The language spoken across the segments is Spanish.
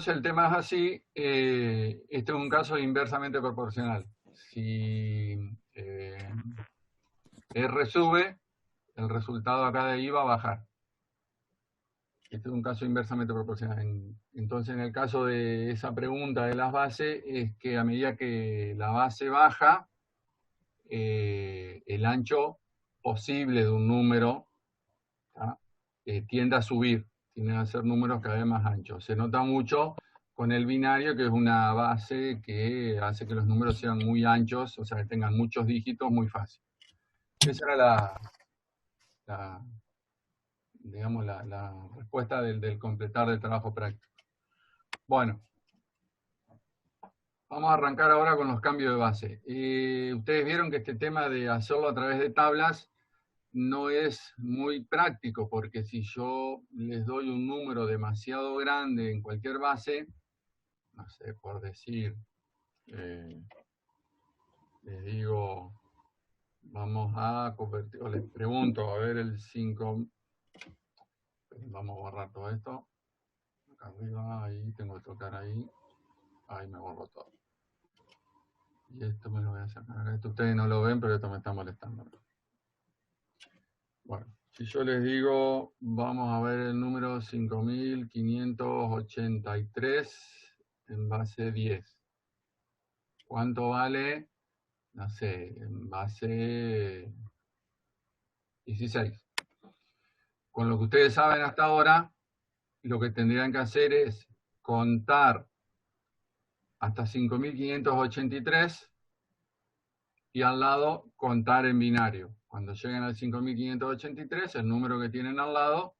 entonces el tema es así, este es un caso inversamente proporcional. Si R sube, el resultado acá de ahí va a bajar. Este es un caso inversamente proporcional. Entonces, en el caso de esa pregunta de las bases, es que a medida que la base baja, el ancho posible de un número tiende a subir, tiende a ser números cada vez más anchos. Se nota mucho con el binario, que es una base que hace que los números sean muy anchos, o sea, que tengan muchos dígitos muy fácil. Esa era digamos, la respuesta del completar del trabajo práctico. Bueno, vamos a arrancar ahora con los cambios de base. Ustedes vieron que este tema de hacerlo a través de tablas no es muy práctico, porque si yo les doy un número demasiado grande en cualquier base, no sé, por decir, les digo, vamos a convertir, o les pregunto, a ver el 5, vamos a borrar todo esto, acá arriba, ahí, tengo que tocar ahí me borro todo. Y esto me lo voy a sacar. Esto ustedes no lo ven, pero esto me está molestando. Bueno, si yo les digo, vamos a ver el número 5583 en base 10. ¿Cuánto vale? No sé, en base 16. Con lo que ustedes saben hasta ahora, lo que tendrían que hacer es contar hasta 5583 y al lado contar en binario. Cuando lleguen al 5583, el número que tienen al lado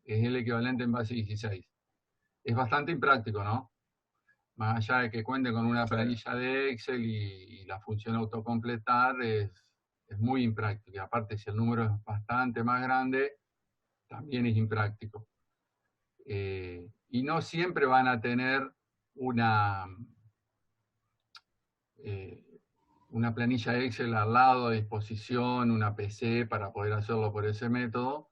es el equivalente en base 16. Es bastante impráctico, ¿no? Más allá de que cuente con una planilla de Excel y la función autocompletar, es muy impráctico. Y aparte, si el número es bastante más grande, también es impráctico. Y no siempre van a tener una planilla Excel al lado, a disposición, una PC para poder hacerlo por ese método.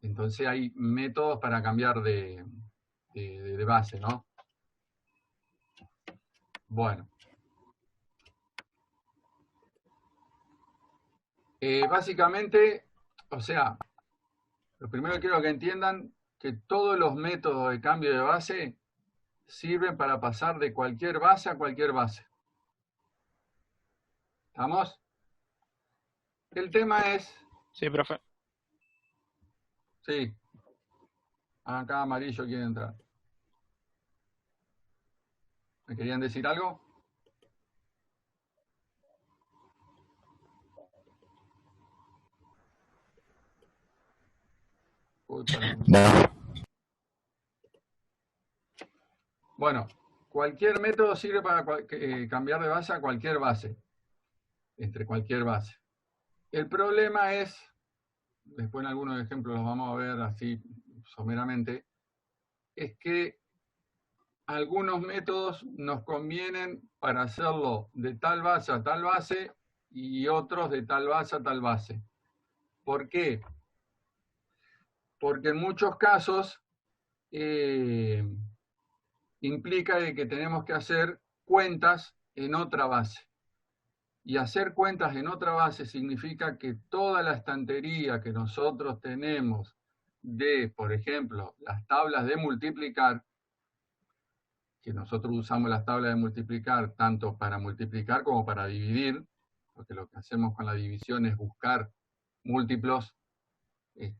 Entonces hay métodos para cambiar de base, ¿no? Bueno. Básicamente, o sea, lo primero que quiero que entiendan que todos los métodos de cambio de base sirven para pasar de cualquier base a cualquier base. ¿Estamos? El tema es... Sí, profe. Sí. Acá amarillo quiere entrar. ¿Me querían decir algo? Uy, No. Bueno, cualquier método sirve para cambiar de base a cualquier base. Entre cualquier base. El problema es, después en algunos ejemplos los vamos a ver así someramente, es que algunos métodos nos convienen para hacerlo de tal base a tal base y otros de tal base a tal base. ¿Por qué? Porque en muchos casos implica de que tenemos que hacer cuentas en otra base. Y hacer cuentas en otra base significa que toda la estantería que nosotros tenemos de, por ejemplo, las tablas de multiplicar, que nosotros usamos las tablas de multiplicar tanto para multiplicar como para dividir, porque lo que hacemos con la división es buscar múltiplos, el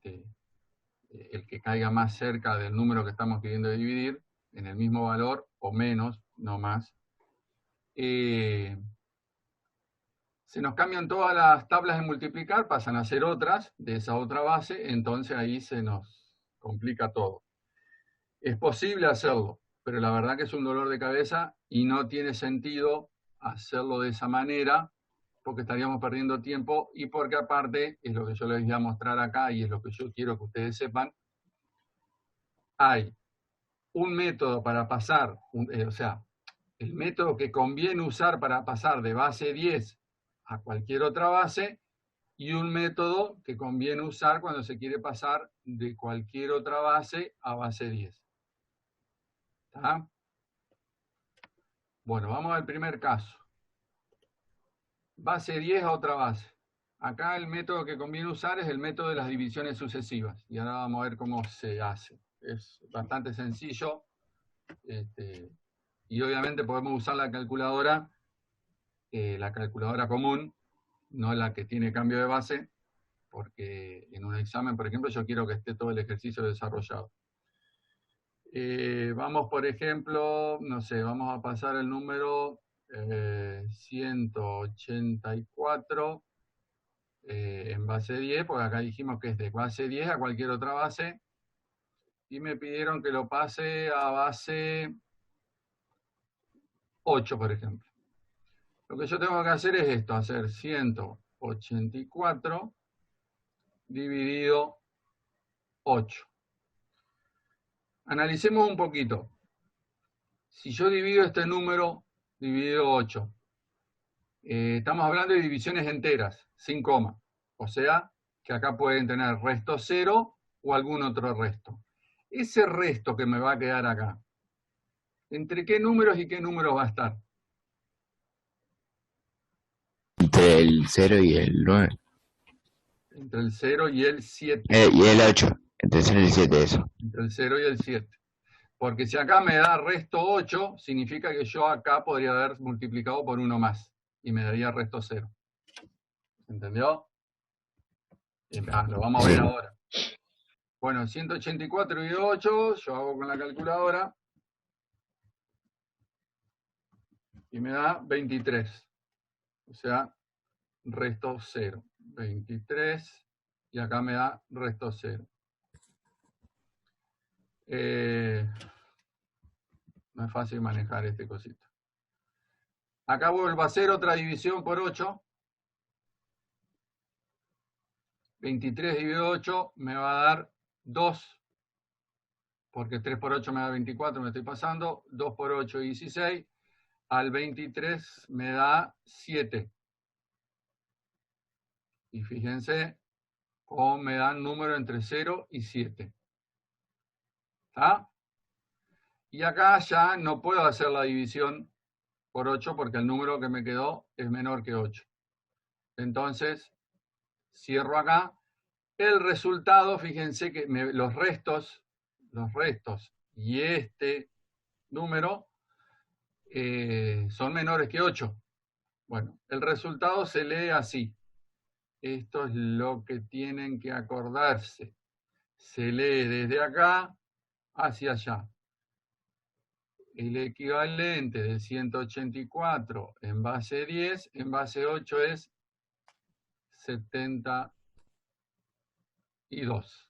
que caiga más cerca del número que estamos queriendo dividir, en el mismo valor o menos, no más. Se nos cambian todas las tablas de multiplicar, pasan a ser otras de esa otra base, entonces ahí se nos complica todo. Es posible hacerlo, pero la verdad que es un dolor de cabeza y no tiene sentido hacerlo de esa manera porque estaríamos perdiendo tiempo y porque aparte, es lo que yo les voy a mostrar acá y es lo que yo quiero que ustedes sepan, hay un método para pasar, o sea, el método que conviene usar para pasar de base 10 a cualquier otra base y un método que conviene usar cuando se quiere pasar de cualquier otra base a base 10. ¿Está? Bueno, vamos al primer caso. Base 10 a otra base. Acá el método que conviene usar es el método de las divisiones sucesivas. Y ahora vamos a ver cómo se hace. Es bastante sencillo. Y obviamente podemos usar la calculadora común, no la que tiene cambio de base, porque en un examen, por ejemplo, yo quiero que esté todo el ejercicio desarrollado. Vamos, por ejemplo, no sé, vamos a pasar el número 184 en base 10, porque acá dijimos que es de base 10 a cualquier otra base, y me pidieron que lo pase a base 8, por ejemplo. Lo que yo tengo que hacer es esto, hacer 184 dividido 8. Analicemos un poquito. Si yo divido este número dividido 8, estamos hablando de divisiones enteras, sin coma. O sea, que acá pueden tener resto 0 o algún otro resto. Ese resto que me va a quedar acá, ¿entre qué números y qué números va a estar? Entre el 0 y el 9. Entre el 0 y el 7. Y el 8. Entre el 0 y el 7, eso. Entre el 0 y el 7. Porque si acá me da resto 8, significa que yo acá podría haber multiplicado por 1 más. Y me daría resto 0. ¿Entendió? Lo vamos a ver ahora. Bueno, 184 dividido 8, yo hago con la calculadora. Y me da 23. O sea, resto 0. 23. Y acá me da resto 0. No es fácil manejar este cosito. Acá vuelvo a hacer otra división por 8. 23 dividido 8 me va a dar 2, porque 3 por 8 me da 24, me estoy pasando. 2 por 8, 16. Al 23 me da 7. Y fíjense cómo me dan número entre 0 y 7. ¿Está? Y acá ya no puedo hacer la división por 8 porque el número que me quedó es menor que 8. Entonces, cierro acá. El resultado, fíjense que los restos y este número son menores que 8. Bueno, el resultado se lee así. Esto es lo que tienen que acordarse. Se lee desde acá hacia allá. El equivalente de 184 en base 10, en base 8 es 72.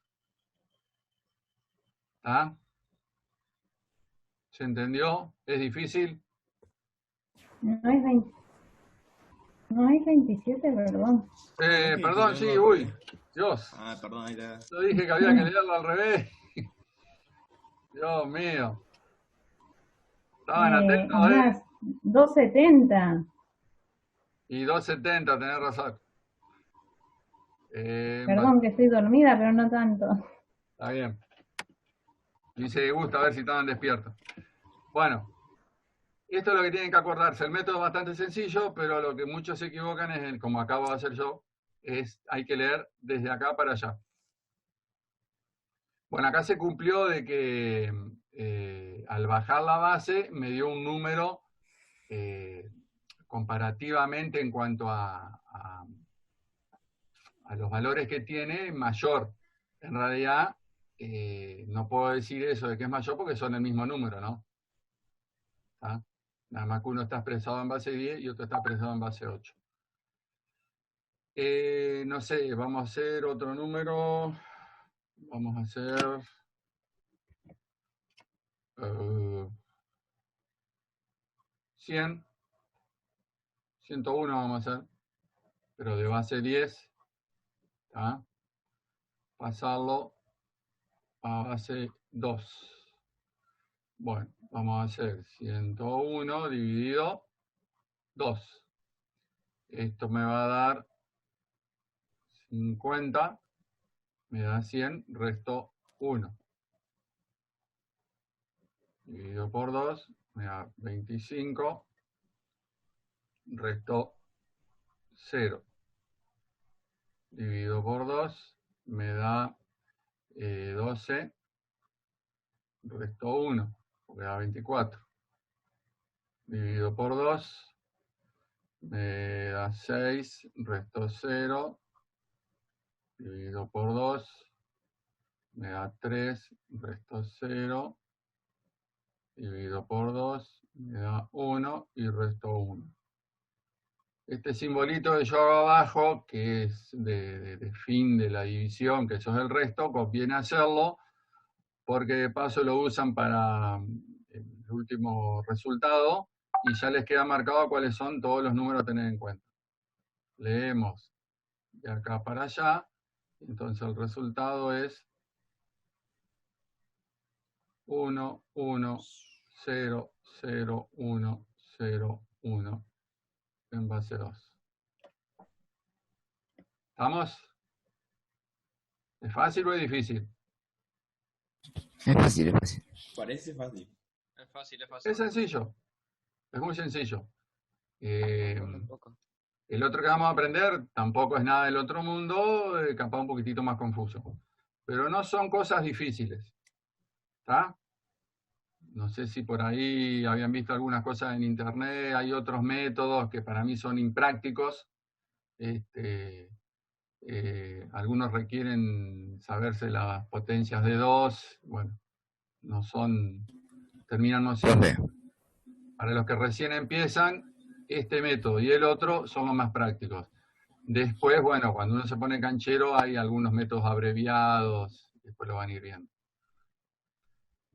¿Está? ¿Se entendió? ¿Es difícil? No es 27, perdón. Perdón, sí, uy, Dios. Perdón, ahí está. Yo dije que había que leerlo al revés. Dios mío. ¿Estaban atentos? Andás, 270. Y 270, tenés razón. Perdón que estoy dormida, pero no tanto. Está bien. Dice gusta a ver si estaban despiertos. Bueno, esto es lo que tienen que acordarse. El método es bastante sencillo, pero lo que muchos se equivocan es, como acabo de hacer yo, hay que leer desde acá para allá. Bueno, acá se cumplió de que al bajar la base me dio un número comparativamente en cuanto a los valores que tiene mayor. En realidad, no puedo decir eso de que es mayor porque son el mismo número, ¿no? ¿Está? Nada más que uno está expresado en base 10 y otro está expresado en base 8. No sé, vamos a hacer otro número. Vamos a hacer 100. 101 vamos a hacer, pero de base 10. ¿Está? Pasarlo a base 2. Bueno, vamos a hacer 101 dividido 2. Esto me va a dar 50 me da 100, resto 1. Dividido por 2 me da 25, resto 0. Dividido por 2 me da 12, resto 1, porque da 24. Dividido por 2 me da 6, resto 0. Dividido por 2 me da 3, resto 0. Dividido por 2 me da 1 y resto 1. Este simbolito que yo hago abajo, que es de fin de la división, que eso es el resto, conviene hacerlo, porque de paso lo usan para el último resultado, y ya les queda marcado cuáles son todos los números a tener en cuenta. Leemos de acá para allá, entonces el resultado es 1, 1, 0, 0, 1, 0, 1 en base 2. ¿Estamos? ¿Es fácil o es difícil? Es fácil, es fácil. Parece fácil. Es fácil, es fácil. Es sencillo, es muy sencillo. Tampoco. El otro que vamos a aprender tampoco es nada del otro mundo, capaz un poquitito más confuso. Pero no son cosas difíciles. ¿Está? No sé si por ahí habían visto algunas cosas en internet, hay otros métodos que para mí son imprácticos. Algunos requieren saberse las potencias de 2, bueno, no son, terminan no siendo. Profe, Para los que recién empiezan, este método y el otro son los más prácticos. Después, bueno, cuando uno se pone canchero hay algunos métodos abreviados, después lo van a ir viendo.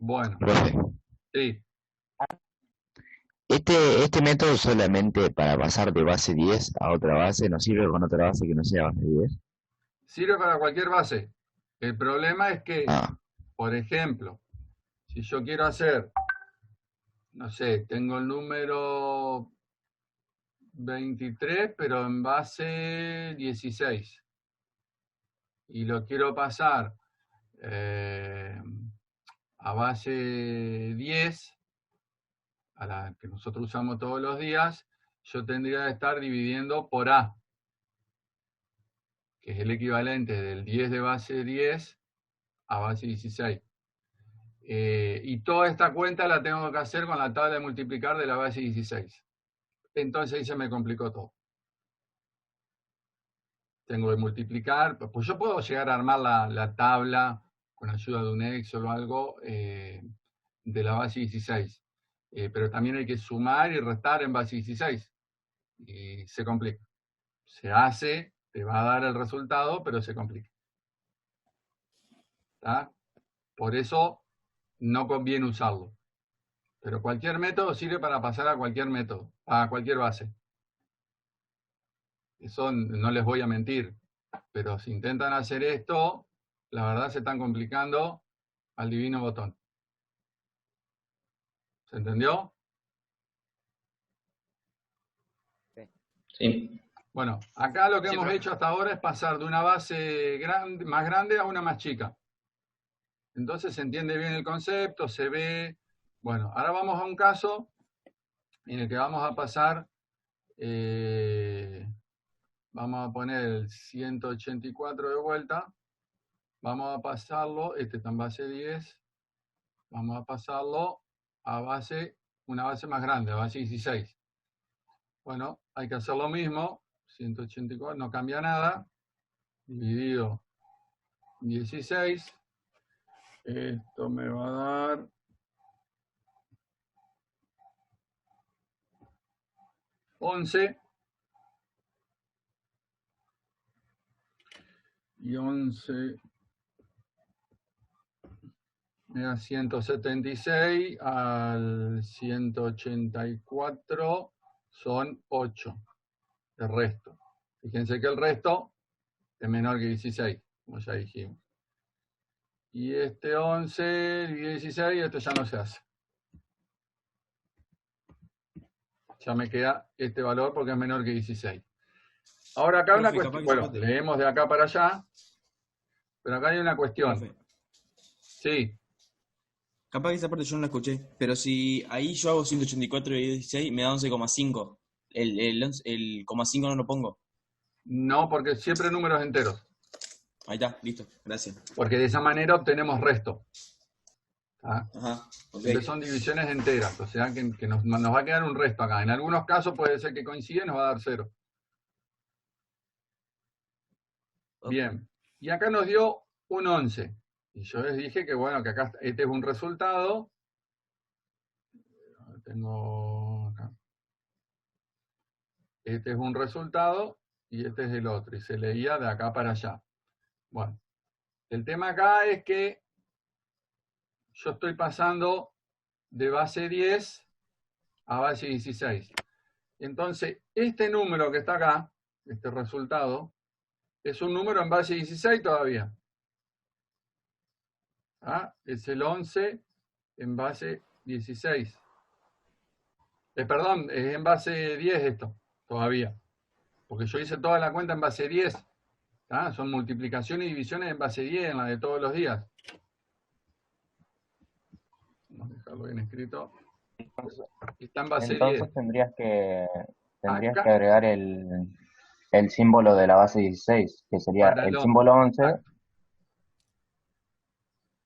Bueno, profe. sí, Este método solamente para pasar de base 10 a otra base, ¿no sirve con otra base que no sea base 10? sirve para cualquier base. El problema es que, Ah, por ejemplo, si yo quiero hacer, no sé, tengo el número 23, pero en base 16. Y lo quiero pasar a base 10, a la que nosotros usamos todos los días, yo tendría que estar dividiendo por A, que es el equivalente del 10 de base 10 a base 16. Y toda esta cuenta la tengo que hacer con la tabla de multiplicar de la base 16. Entonces ahí se me complicó todo. Tengo que multiplicar, pues yo puedo llegar a armar la tabla con ayuda de un Excel o algo de la base 16. Pero también hay que sumar y restar en base 16. Y se complica. Se hace, te va a dar el resultado, pero se complica. ¿Está? Por eso no conviene usarlo. Pero cualquier método sirve para pasar a cualquier método, a cualquier base. Eso no les voy a mentir. Pero si intentan hacer esto, la verdad se están complicando al divino botón. ¿Se entendió? Sí. Bueno, acá lo que Sí, hemos profe. hecho hasta ahora es pasar de una base más grande a una más chica. Entonces se entiende bien el concepto, se ve. Bueno, ahora vamos a un caso en el que vamos a pasar, vamos a poner el 184 de vuelta, vamos a pasarlo, este está en base 10, vamos a pasarlo a una base más grande, a base 16. Bueno, hay que hacer lo mismo, 184 no cambia nada, dividido 16, esto me va a dar 11, y 11 me da 176, al 184 son 8, el resto. Fíjense que el resto es menor que 16, como ya dijimos. Y este 11 y 16, esto ya no se hace. Ya me queda este valor porque es menor que 16. Ahora acá hay una Profe, cuestión, capaz que bueno, esa parte. leemos de acá para allá, pero acá hay una cuestión. Profe, Sí, capaz que esa parte yo no la escuché, pero si ahí yo hago 184 y 16, me da 11,5. El coma 5 no lo pongo. no, porque siempre números enteros, Ahí está, listo, gracias. porque de esa manera obtenemos resto. ¿Ah? Ajá, ok. Siempre son divisiones enteras, o sea que nos va a quedar un resto acá. En algunos casos puede ser que coincide y nos va a dar 0. Bien, y acá nos dio un 11. Y yo les dije que bueno, que acá este es un resultado. Tengo acá. Este es un resultado y este es el otro. Y se leía de acá para allá. Bueno, el tema acá es que yo estoy pasando de base 10 a base 16. Entonces, este número que está acá, este resultado, es un número en base 16 todavía. ¿Ah? Es el 11 en base 16. Perdón, es en base 10 esto, todavía. Porque yo hice toda la cuenta en base 10. ¿Ah? Son multiplicaciones y divisiones en base 10, en la de todos los días. Vamos a dejarlo bien escrito. Está en base 10. Entonces tendrías que Acá, agregar el símbolo de la base 16, que sería para el el símbolo 11.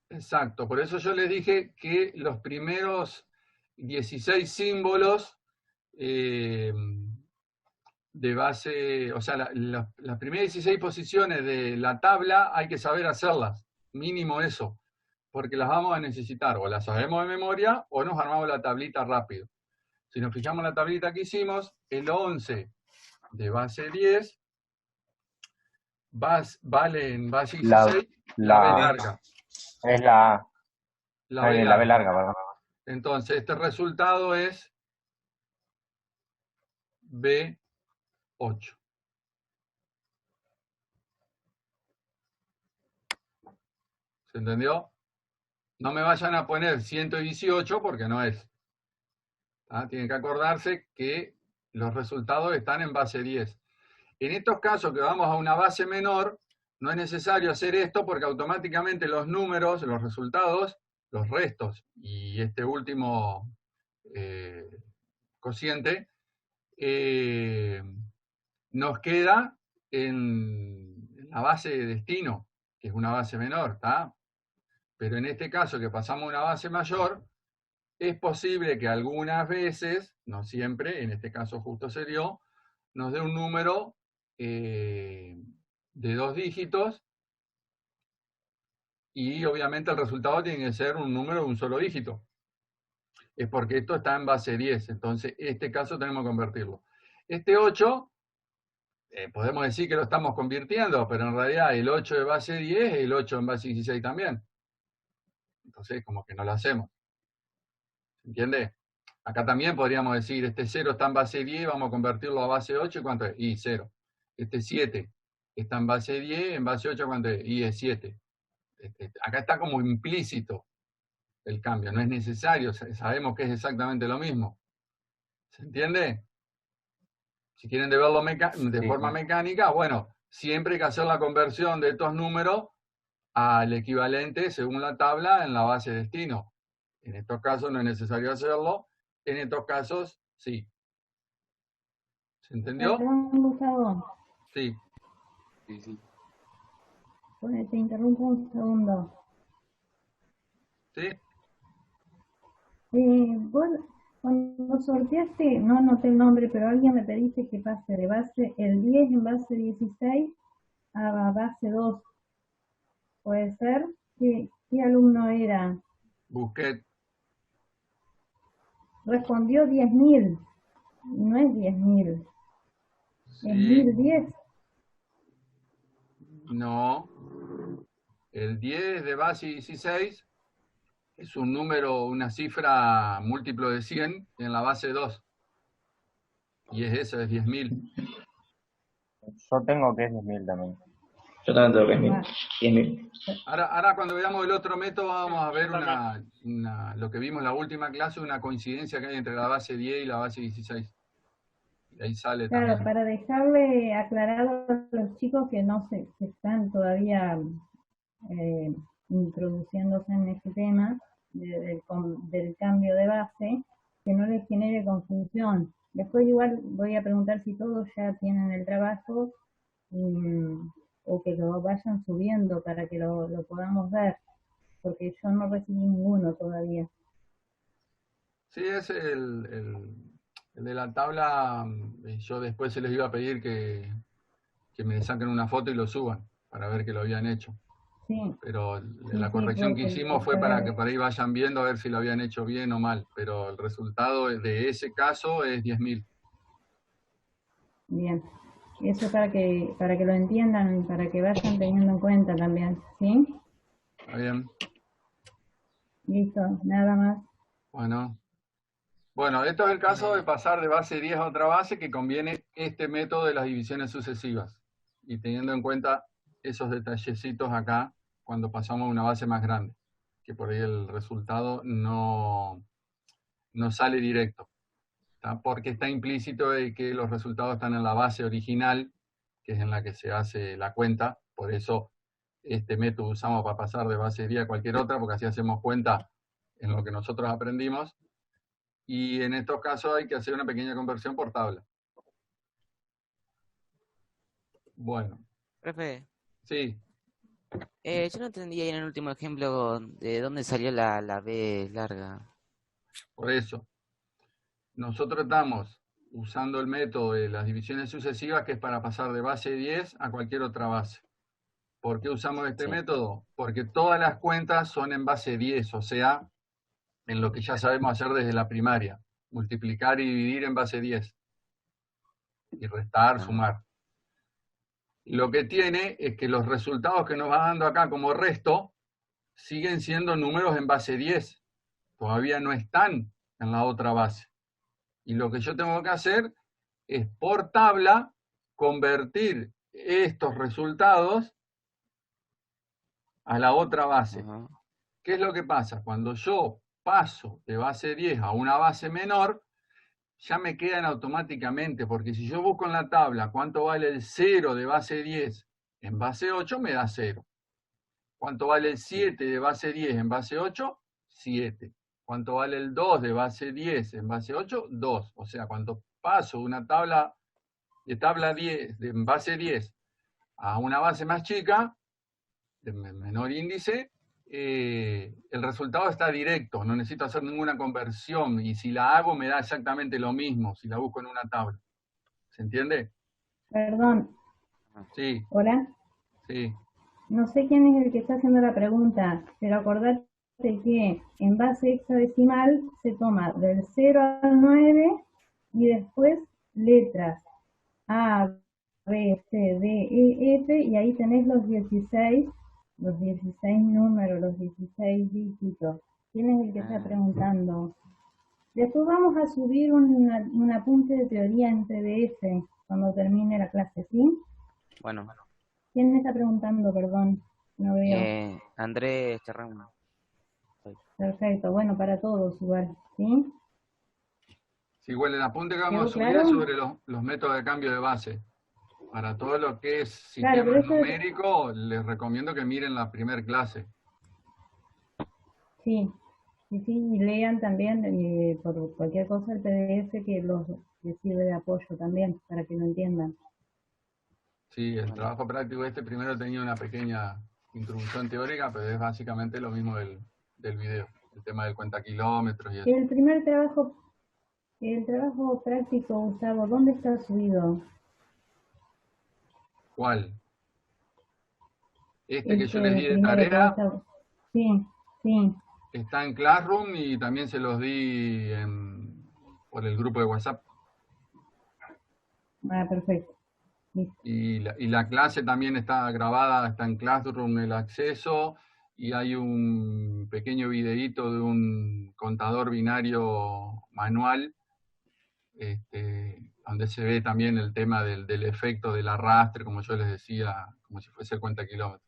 Exacto, por eso yo les dije que los primeros 16 símbolos de base, o sea, las primeras 16 posiciones de la tabla hay que saber hacerlas, mínimo eso, porque las vamos a necesitar, o las sabemos de memoria, o nos armamos la tablita rápido. Si nos fijamos en la tablita que hicimos, el 11 de base 10 vale en base 16 la B larga. Es la A. La B La B larga. larga, perdón. Entonces, este resultado es B8. ¿Se entendió? No me vayan a poner 118 porque no es. ¿Ah? Tienen que acordarse que los resultados están en base 10. En estos casos que vamos a una base menor, no es necesario hacer esto porque automáticamente los números, los resultados, los restos y este último cociente, nos queda en la base de destino, que es una base menor, ¿está? Pero en este caso que pasamos a una base mayor, es posible que algunas veces, no siempre, en este caso justo se dio, nos dé un número de 2 dígitos y obviamente el resultado tiene que ser un número de un solo dígito. Es porque esto está en base 10, entonces este caso tenemos que convertirlo. Este 8, podemos decir que lo estamos convirtiendo, pero en realidad el 8 de base 10 es el 8 en base 16 también. Entonces como que no lo hacemos. ¿Se entiende? Acá también podríamos decir, este 0 está en base 10, vamos a convertirlo a base 8, ¿y cuánto es? Y 0. Este 7 está en base 10, en base 8, ¿cuánto es? Y es 7. Acá está como implícito el cambio, no es necesario, sabemos que es exactamente lo mismo. ¿Se entiende? Si quieren de verlo de forma mecánica, bueno, siempre hay que hacer la conversión de estos números al equivalente según la tabla en la base de destino. En estos casos no es necesario hacerlo, en estos casos sí. ¿Se entendió? Perdón, Gustavo. Sí. Bueno, te interrumpo un segundo. ¿Sí? Vos, cuando sorteaste, no anoté el nombre, pero alguien me pediste que pase de base el 10 en base 16 a base 2. ¿Puede ser? ¿Qué alumno era? Busquet. Respondió 10.000. No es 10.000. Sí. Es 1010. No. El 10 de base 16 es un número, una cifra múltiplo de 100 en la base 2. Y es eso, es 10.000. Yo tengo que es 10.000 también. Yo también tengo que es 10.000. Ahora cuando veamos el otro método vamos a ver lo que vimos en la última clase, una coincidencia que hay entre la base 10 y la base 16. Y ahí sale Claro, también. para dejarle aclarado a los chicos que no se están todavía eh, introduciéndose en este tema del cambio de base, que no les genere confusión. Después igual voy a preguntar si todos ya tienen el trabajo o que lo vayan subiendo para que lo podamos ver, porque yo no recibí ninguno todavía. Sí, es el de la tabla. Yo después se les iba a pedir que me saquen una foto y lo suban para ver que lo habían hecho. Sí, Pero sí, la sí, corrección que porque hicimos fue para que por ahí vayan viendo a ver si lo habían hecho bien o mal. Pero el resultado de ese caso es 10.000. bien. Eso para que lo entiendan, para que vayan teniendo en cuenta también, ¿sí? ¿Está bien? Listo, nada más. Bueno, esto es el caso de pasar de base 10 a otra base, que conviene este método de las divisiones sucesivas. Y teniendo en cuenta esos detallecitos acá, cuando pasamos a una base más grande, que por ahí el resultado no sale directo, ¿tá? Porque está implícito de que los resultados están en la base original, que es en la que se hace la cuenta. Por eso este método usamos para pasar de base 10 a cualquier otra, porque así hacemos cuenta en lo que nosotros aprendimos. Y en estos casos hay que hacer una pequeña conversión por tabla. Bueno, Profe, sí, yo no entendí ahí en el último ejemplo de dónde salió la B larga. por eso. Nosotros estamos usando el método de las divisiones sucesivas, que es para pasar de base 10 a cualquier otra base. ¿Por qué usamos este Sí. método? Porque todas las cuentas son en base 10, o sea, en lo que ya sabemos hacer desde la primaria. Multiplicar y dividir en base 10. Y restar, Ah, sumar. Lo que tiene es que los resultados que nos va dando acá como resto siguen siendo números en base 10. Todavía no están en la otra base. Y lo que yo tengo que hacer es por tabla convertir estos resultados a la otra base. ajá. ¿Qué es lo que pasa? Cuando yo paso de base 10 a una base menor, ya me quedan automáticamente, porque si yo busco en la tabla cuánto vale el 0 de base 10 en base 8, me da 0. ¿Cuánto vale el 7 de base 10 en base 8? 7. ¿Cuánto vale el 2 de base 10 en base 8? 2. O sea, cuando paso una tabla de tabla 10, de base 10 a una base más chica, de menor índice, el resultado está directo, no necesito hacer ninguna conversión, y si la hago me da exactamente lo mismo si la busco en una tabla. ¿Se entiende? Perdón, Sí, hola. sí. No sé quién es el que está haciendo la pregunta, pero acordate que en base hexadecimal se toma del 0 al 9 y después letras A, B, C, D, E, F, y ahí tenés los 16 números, los 16 dígitos. ¿Quién es el que está Ah, preguntando? Después vamos a subir un apunte de teoría en PDF cuando termine la clase, ¿sí? bueno, ¿Quién me está preguntando? Perdón, no veo. Andrés Terrón. Perfecto, bueno, para todos igual, ¿sí? Sí, igual el apunte que vamos a ¿Quedó subir es claro? sobre los métodos de cambio de base. Para todo lo que es Claro, pero sistemas eso, numéricos, les recomiendo que miren la primera clase. sí, y lean también por cualquier cosa el PDF que sirve de apoyo también, para que lo entiendan. Sí, el Bueno, trabajo práctico primero tenía una pequeña introducción teórica, pero es básicamente lo mismo del video, el tema del cuenta kilómetros y eso. El primer el trabajo práctico, Gustavo, ¿dónde está subido? ¿Cuál? Este que yo les di El de primero que vos tarea está... Sí, sí, está en Classroom y también se los di por el grupo de WhatsApp. perfecto. Listo. Y la clase también está grabada, está en Classroom el acceso, y hay un pequeño videíto de un contador binario manual, donde se ve también el tema del efecto del arrastre, como yo les decía, como si fuese el cuenta kilómetros.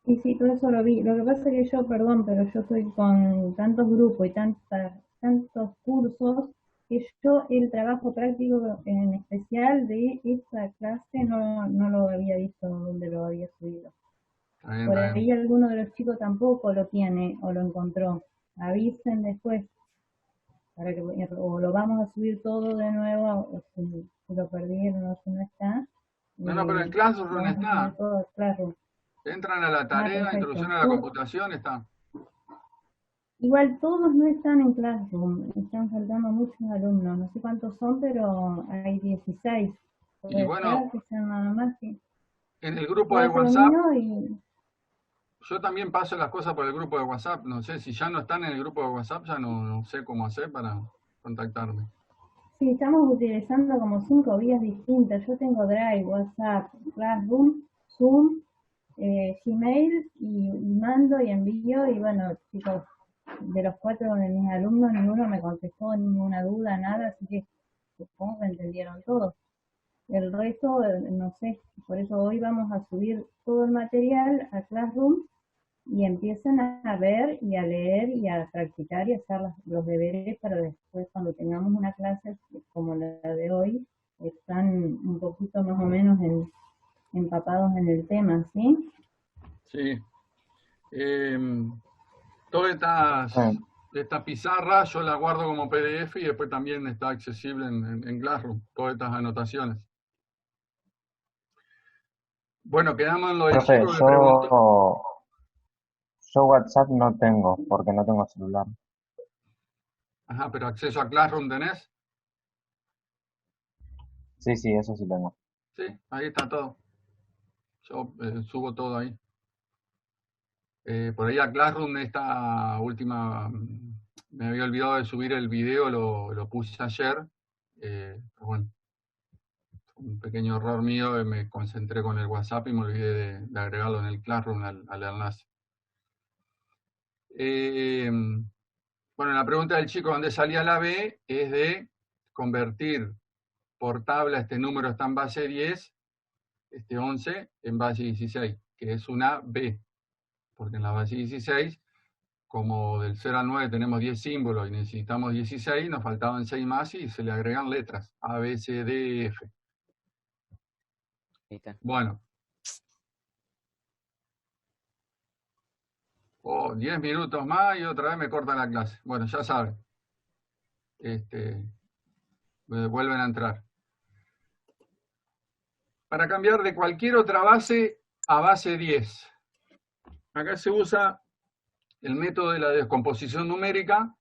Sí, sí, todo eso lo vi. Lo que pasa es que yo, perdón, pero yo estoy con tantos grupos y tantos cursos que yo el trabajo práctico en especial de esta clase no lo había visto donde lo había subido. Está bien, Por está bien. ahí alguno de los chicos tampoco lo tiene o lo encontró. Avisen después para que o lo vamos a subir todo de nuevo o si lo perdieron o si no está. No, pero en Classroom Vamos a poner está. todo claro. Entran a la tarea, introducción Perfecto. a la computación, está. Igual todos no están en Classroom, están faltando muchos alumnos, no sé cuántos son, pero hay 16. Y Puede bueno, ser que sean nada más que en el grupo de cuatro WhatsApp, niños y yo también paso las cosas por el grupo de WhatsApp. No sé, si ya no están en el grupo de WhatsApp, ya no sé cómo hacer para contactarme. sí, estamos utilizando como 5 vías distintas. Yo tengo Drive, WhatsApp, Classroom, Zoom, Gmail y mando y envío y bueno, chicos, de los 4 de mis alumnos ninguno me contestó ninguna duda, nada, así que supongo que entendieron todo. El resto, no sé, por eso hoy vamos a subir todo el material a Classroom y empiezan a ver y a leer y a practicar y a hacer los deberes para después cuando tengamos una clase como la de hoy, están un poquito más o menos empapados en el tema, ¿sí? Sí. Todas estas pizarras yo las guardo como PDF y después también está accesible en Classroom, todas estas anotaciones. Bueno, quedamos en lo del Profe, chico que preguntó. yo WhatsApp no tengo, porque no tengo celular. Ajá, pero acceso a Classroom tenés. Sí, sí, eso sí tengo. Sí, ahí está todo. Yo subo todo ahí. Por ahí a Classroom esta última, me había olvidado de subir el video, lo puse ayer. Pero bueno, un pequeño error mío, me concentré con el WhatsApp y me olvidé de agregarlo en el Classroom al enlace. Bueno, la pregunta del chico ¿dónde salía la B? Es de convertir por tabla este número está en base 10, este 11 en base 16, que es una B, porque en la base 16, como del 0 al 9 tenemos 10 símbolos y necesitamos 16, nos faltaban 6 más y se le agregan letras, A, B, C, D, F. Ahí está. Bueno. 10 minutos más y otra vez me cortan la clase. Bueno, ya saben. Vuelven a entrar. Para cambiar de cualquier otra base a base 10. Acá se usa el método de la descomposición numérica,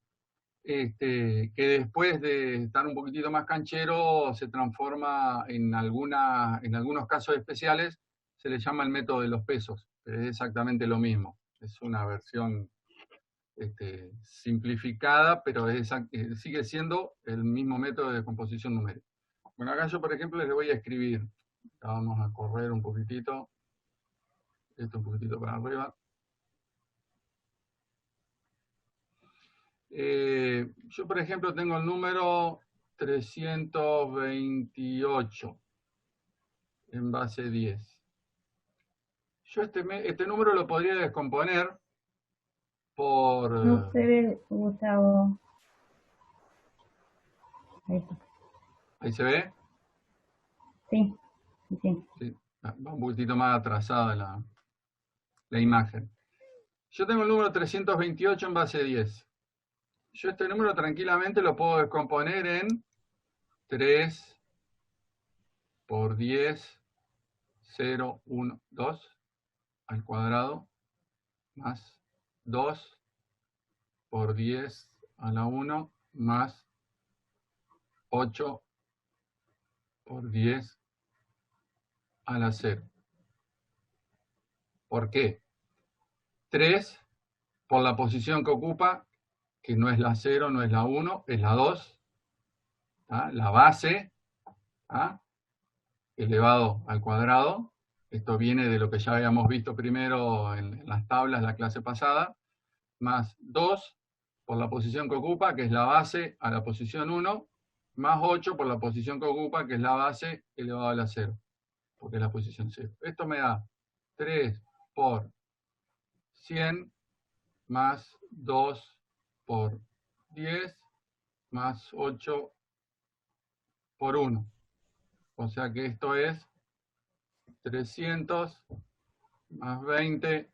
que después de estar un poquitito más canchero se transforma en algunos casos especiales, se le llama el método de los pesos, pero es exactamente lo mismo. Es una versión simplificada, pero sigue siendo el mismo método de descomposición numérica. Bueno, acá yo, por ejemplo, les voy a escribir. Vamos a correr un poquitito. Esto un poquitito para arriba. Yo, por ejemplo, tengo el número 328 en base 10. Yo este número lo podría descomponer por... No se ve, Gustavo. Ahí está. ¿Ahí se ve? Sí, sí, sí. Sí, va un poquitito más atrasada la imagen. Yo tengo el número 328 en base 10. Yo este número tranquilamente lo puedo descomponer en 3 por 10, 0, 1, 2 al cuadrado, más 2 por 10 a la 1, más 8 por 10 a la 0. ¿Por qué? 3 por la posición que ocupa, que no es la 0, no es la 1, es la 2. ¿tá? La base, ¿tá? elevado al cuadrado. Esto viene de lo que ya habíamos visto primero en las tablas la clase pasada, más 2 por la posición que ocupa, que es la base, a la posición 1, más 8 por la posición que ocupa, que es la base elevado a la 0, porque es la posición 0. Esto me da 3 por 100 más 2 por 10 más 8 por 1. O sea que esto es 300 más 20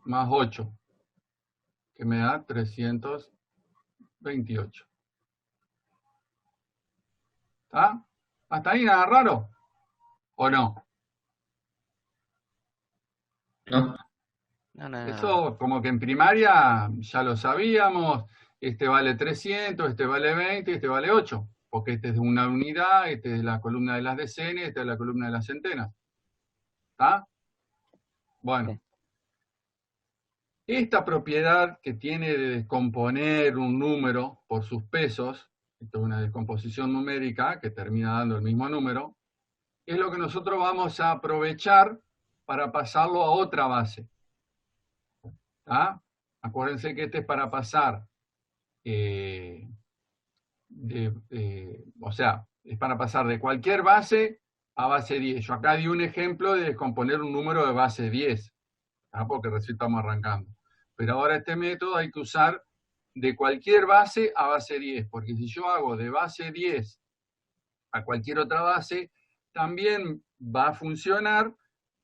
más 8, que me da 328. ¿Está? ¿Hasta ahí nada raro? ¿O no? No. No, no, no. Eso como que en primaria ya lo sabíamos. Este vale 300, este vale 20, este vale 8. Porque este es de una unidad, este es de la columna de las decenas, este es de la columna de las centenas. ¿Está? Bueno. Sí. Esta propiedad que tiene de descomponer un número por sus pesos, esto es una descomposición numérica que termina dando el mismo número, es lo que nosotros vamos a aprovechar para pasarlo a otra base. ¿Tá? Acuérdense que este es para pasar, o sea, es para pasar de cualquier base a base 10. Yo acá di un ejemplo de descomponer un número de base 10, ¿tá? Porque recién estamos arrancando. Pero ahora este método hay que usar de cualquier base a base 10, porque si yo hago de base 10 a cualquier otra base, también va a funcionar,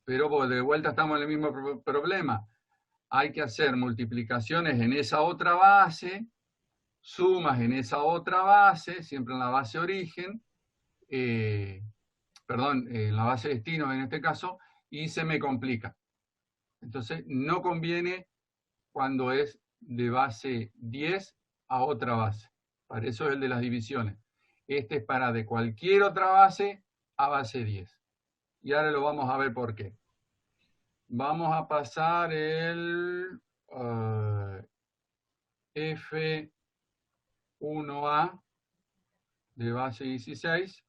pero de vuelta estamos en el mismo problema. Hay que hacer multiplicaciones en esa otra base, sumas en esa otra base, siempre en la base origen, perdón, en la base destino en este caso, y se me complica. Entonces, no conviene cuando es de base 10 a otra base. Para eso es el de las divisiones. Este es para de cualquier otra base a base 10. Y ahora lo vamos a ver por qué. Vamos a pasar el F1A de base 16.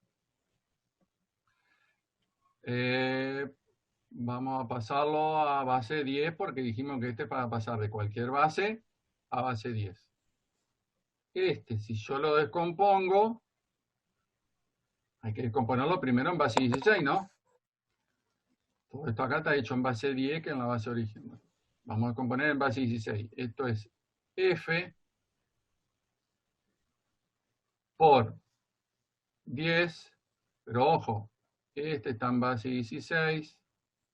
Vamos a pasarlo a base 10 porque dijimos que este es para pasar de cualquier base a base 10. Este, si yo lo descompongo, hay que descomponerlo primero en base 16, ¿no? Todo esto acá está hecho en base 10 que en la base origen. Vamos a descomponer en base 16. Esto es F por 10, pero ojo, este está en base 16,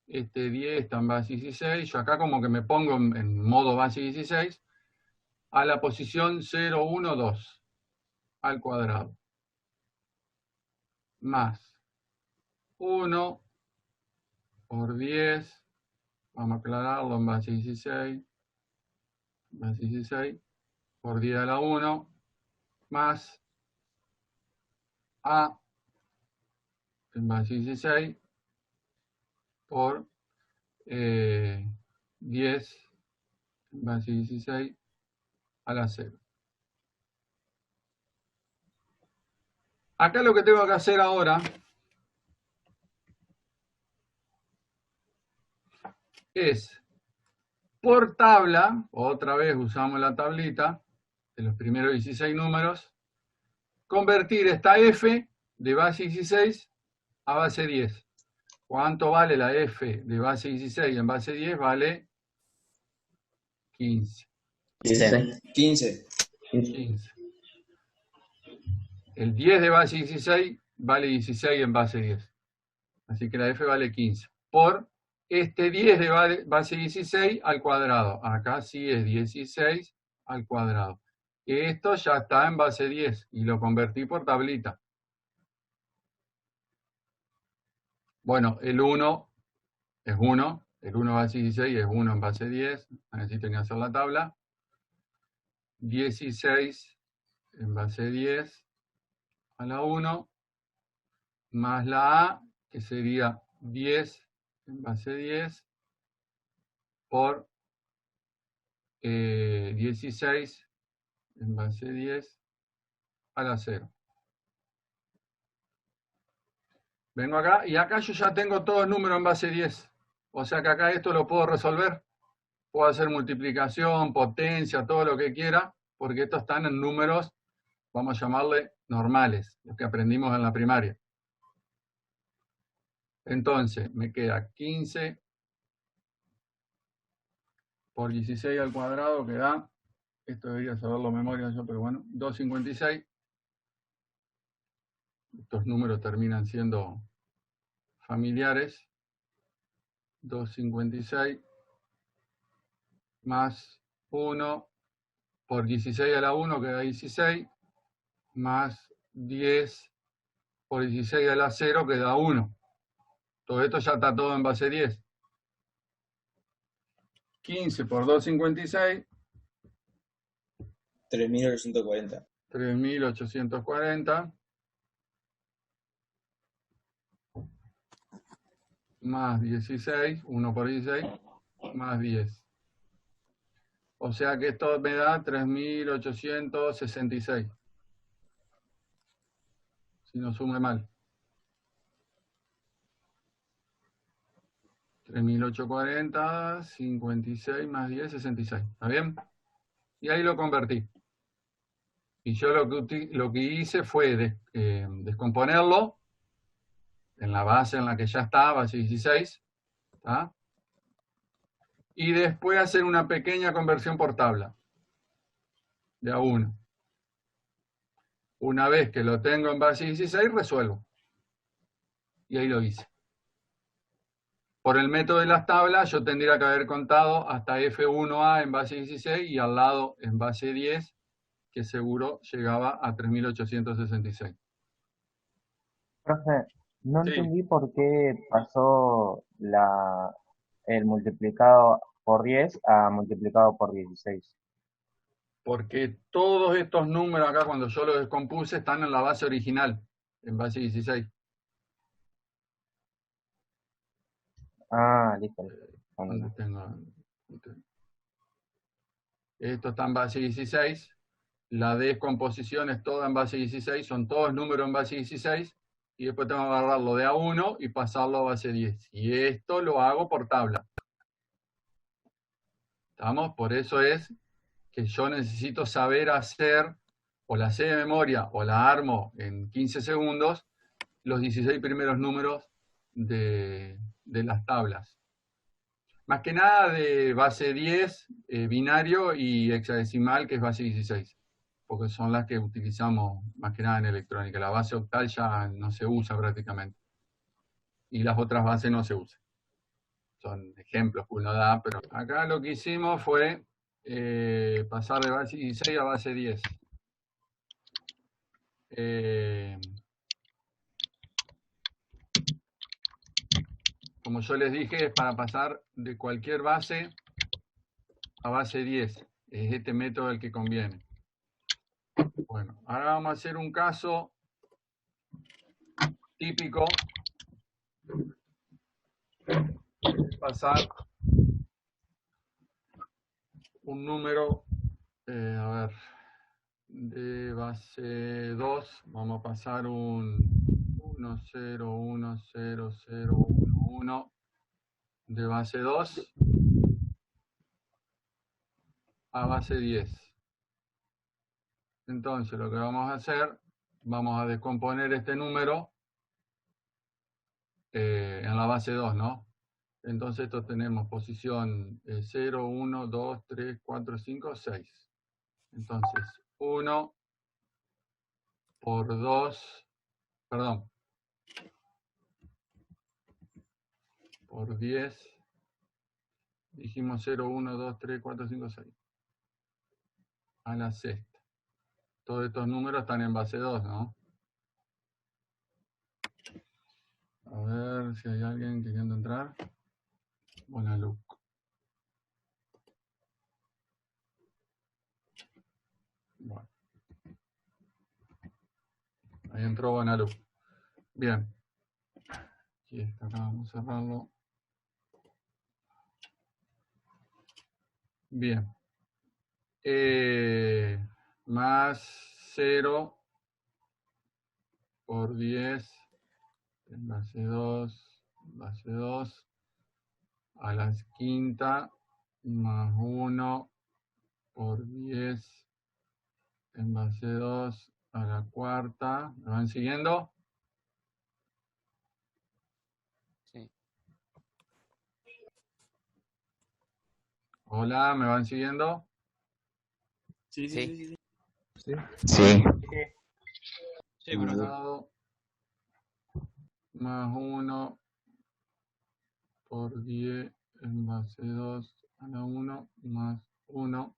este 10 está en base 16, yo acá como que me pongo en modo base 16, a la posición 0, 1, 2, al cuadrado, más 1 por 10, vamos a aclararlo en base 16, por 10 a la 1, más A en base 16, por 10 en base 16 a la 0. Acá lo que tengo que hacer ahora es, por tabla, otra vez usamos la tablita de los primeros 16 números, convertir esta F de base 16 a base 10. ¿Cuánto vale la F de base 16 en base 10? Vale 15. 15. El 10 de base 16 vale 16 en base 10. Así que la F vale 15. Por este 10 de base 16 al cuadrado. Acá sí es 16 al cuadrado. Esto ya está en base 10 y lo convertí por tablita. Bueno, el 1 es 1. El 1 base 16 es 1 en base 10. Así tenía que hacer la tabla. 16 en base 10 a la 1 más la A, que sería 10 en base 10 por 16 en base 10 a la 0. Vengo acá y acá yo ya tengo todo el número en base 10. O sea que acá esto lo puedo resolver. Puedo hacer multiplicación, potencia, todo lo que quiera, porque estos están en números, vamos a llamarle normales, los que aprendimos en la primaria. Entonces, me queda 15 por 16 al cuadrado, que da, esto debería saberlo de memoria yo, pero bueno, 256. estos números terminan siendo familiares. 256 más 1 por 16 a la 1 queda 16, más 10 por 16 a la 0 queda 1. Todo esto ya está todo en base 10. 15 por 256, 3840. 3840, más 16, 1 por 16, más 10. O sea que esto me da 3866. Si no sume mal. 3840, 56 más 10, 66. ¿Está bien? Y ahí lo convertí. Y yo lo que hice fue descomponerlo en la base en la que ya está, base 16. ¿Está? Y después hacer una pequeña conversión por tabla. De a 1. Una vez que lo tengo en base 16, resuelvo. Y ahí lo hice. Por el método de las tablas, yo tendría que haber contado hasta F1A en base 16 y al lado en base 10, que seguro llegaba a 3866. Profe, no Sí, entendí por qué pasó el multiplicado por 10 a multiplicado por 16. porque todos estos números acá, cuando yo los descompuse, están en la base original, en base 16. Ah, listo, listo. ¿Dónde Bueno, tengo? Esto está en base 16. La descomposición es toda en base 16, son todos números en base 16, y después tengo que agarrarlo de a 1 y pasarlo a base 10. Y esto lo hago por tabla. ¿Estamos? Por eso es que yo necesito saber hacer, o la sé de memoria, o la armo en 15 segundos, los 16 primeros números de las tablas. Más que nada de base 10, binario y hexadecimal, que es base 16. Porque son las que utilizamos más que nada en electrónica. La base octal ya no se usa prácticamente. Y las otras bases no se usan. Son ejemplos que uno da, pero acá lo que hicimos fue pasar de base 16 a base 10. Como yo les dije, es para pasar de cualquier base a base 10. Es este método el que conviene. Bueno, ahora vamos a hacer un caso típico. Pasar un número, a ver, de base 2, vamos a pasar un 1, 0, 1, 0, 0, 1, 1 de base 2 a base 10. Entonces lo que vamos a hacer, vamos a descomponer este número en la base 2, ¿no? Entonces esto tenemos posición 0, 1, 2, 3, 4, 5, 6. Entonces 1 por 2, perdón, por 10, dijimos 0, 1, 2, 3, 4, 5, 6. A la sexta. Todos estos números están en base 2, ¿no? A ver si hay alguien queriendo entrar. Buena luz. Bueno. Ahí entró buena luz. Bien. Aquí está, acá vamos a cerrarlo. Bien. Más 0 por 10 en base 2 a la quinta más 1 por 10 en base 2 a la cuarta. ¿Me van siguiendo? Sí. Hola, ¿me van siguiendo? Sí, sí, Sí. sí, sí. Sí. sí, Sí, Por un profe. lado. más 1 por 10 en base 2 a la 1 más 1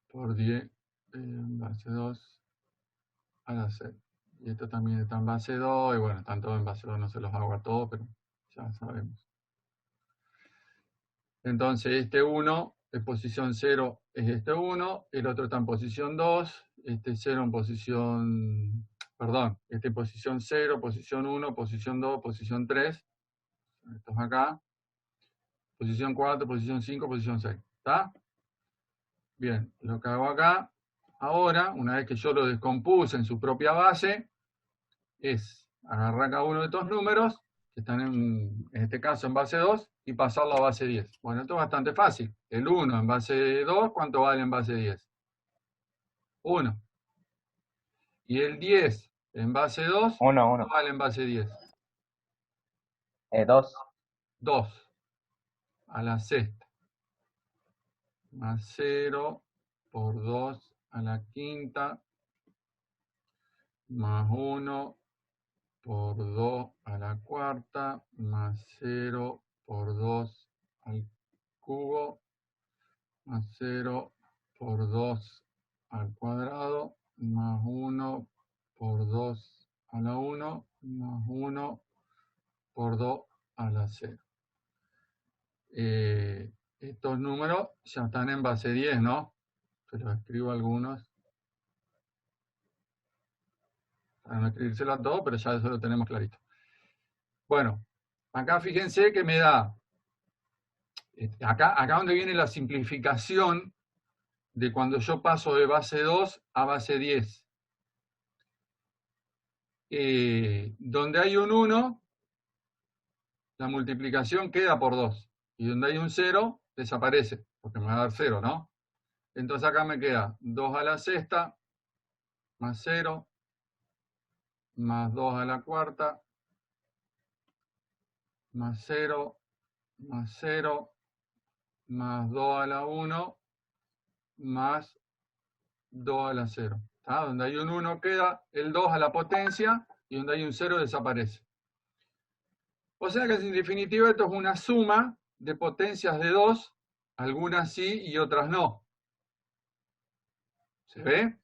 por 10 en base 2 a la 6. Y esto también está en base 2, y bueno, están todos en base 2, no se los hago a todos, pero ya sabemos. Entonces este 1 en posición 0 es este 1, el otro está en posición 2, este 0 en posición, perdón, este en posición 0, posición 1, posición 2, posición 3, estos acá, posición 4, posición 5, posición 6, ¿está? Bien, lo que hago acá, ahora, una vez que yo lo descompuse en su propia base, es agarrar cada uno de estos números, que están en este caso en base 2, y pasarlo a base 10. Bueno, esto es bastante fácil. El 1 en base 2, ¿cuánto vale en base 10? 1. Y el 10 en base 2, 1, ¿cuánto 1. vale en base 10? 2. 2 a la sexta, más 0 por 2 a la quinta, más 1 por 2 a la cuarta, más 0 por 2 al cubo, más 0 por 2 al cuadrado, más 1 por 2 a la 1, más 1 por 2 a la 0. Estos números ya están en base 10, ¿no? Pero escribo algunos para no escribírselo a todos, pero ya eso lo tenemos clarito. Bueno, acá fíjense que me da, acá donde viene la simplificación de cuando yo paso de base 2 a base 10. Donde hay un 1, la multiplicación queda por 2. Y donde hay un 0, desaparece, porque me va a dar 0, ¿no? Entonces acá me queda 2 a la sexta, más 0, más 2 a la cuarta, más 0, más 0, más 2 a la 1, más 2 a la 0. ¿Está? Donde hay un 1 queda el 2 a la potencia, y donde hay un 0 desaparece. O sea que en definitiva esto es una suma de potencias de 2, algunas sí y otras no. ¿Se ve?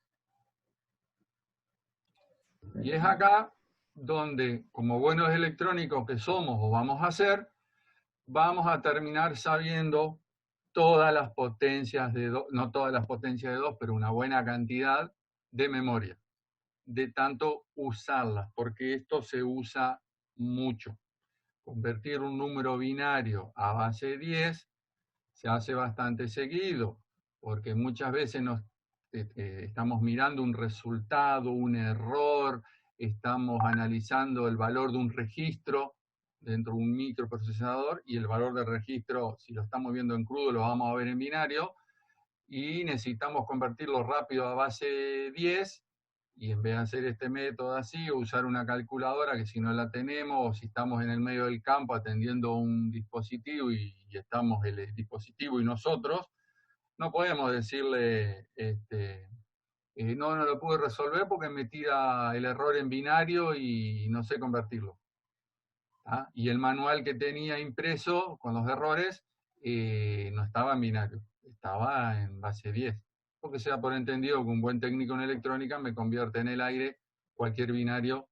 Y es acá donde, como buenos electrónicos que somos o vamos a ser, vamos a terminar sabiendo todas las potencias de 2, no todas las potencias de 2, pero una buena cantidad de memoria, de tanto usarlas, porque esto se usa mucho. Convertir un número binario a base 10 se hace bastante seguido, porque muchas veces estamos mirando un resultado, un error, estamos analizando el valor de un registro dentro de un microprocesador, y el valor del registro, si lo estamos viendo en crudo, lo vamos a ver en binario, y necesitamos convertirlo rápido a base 10, y en vez de hacer este método así, o usar una calculadora que si no la tenemos, o si estamos en el medio del campo atendiendo un dispositivo y estamos el dispositivo y nosotros, no podemos decirle, no lo pude resolver porque me tira el error en binario y no sé convertirlo. ¿Ah? Y el manual que tenía impreso con los errores no estaba en binario, estaba en base 10. Porque sea por entendido que un buen técnico en electrónica me convierte en el aire cualquier binario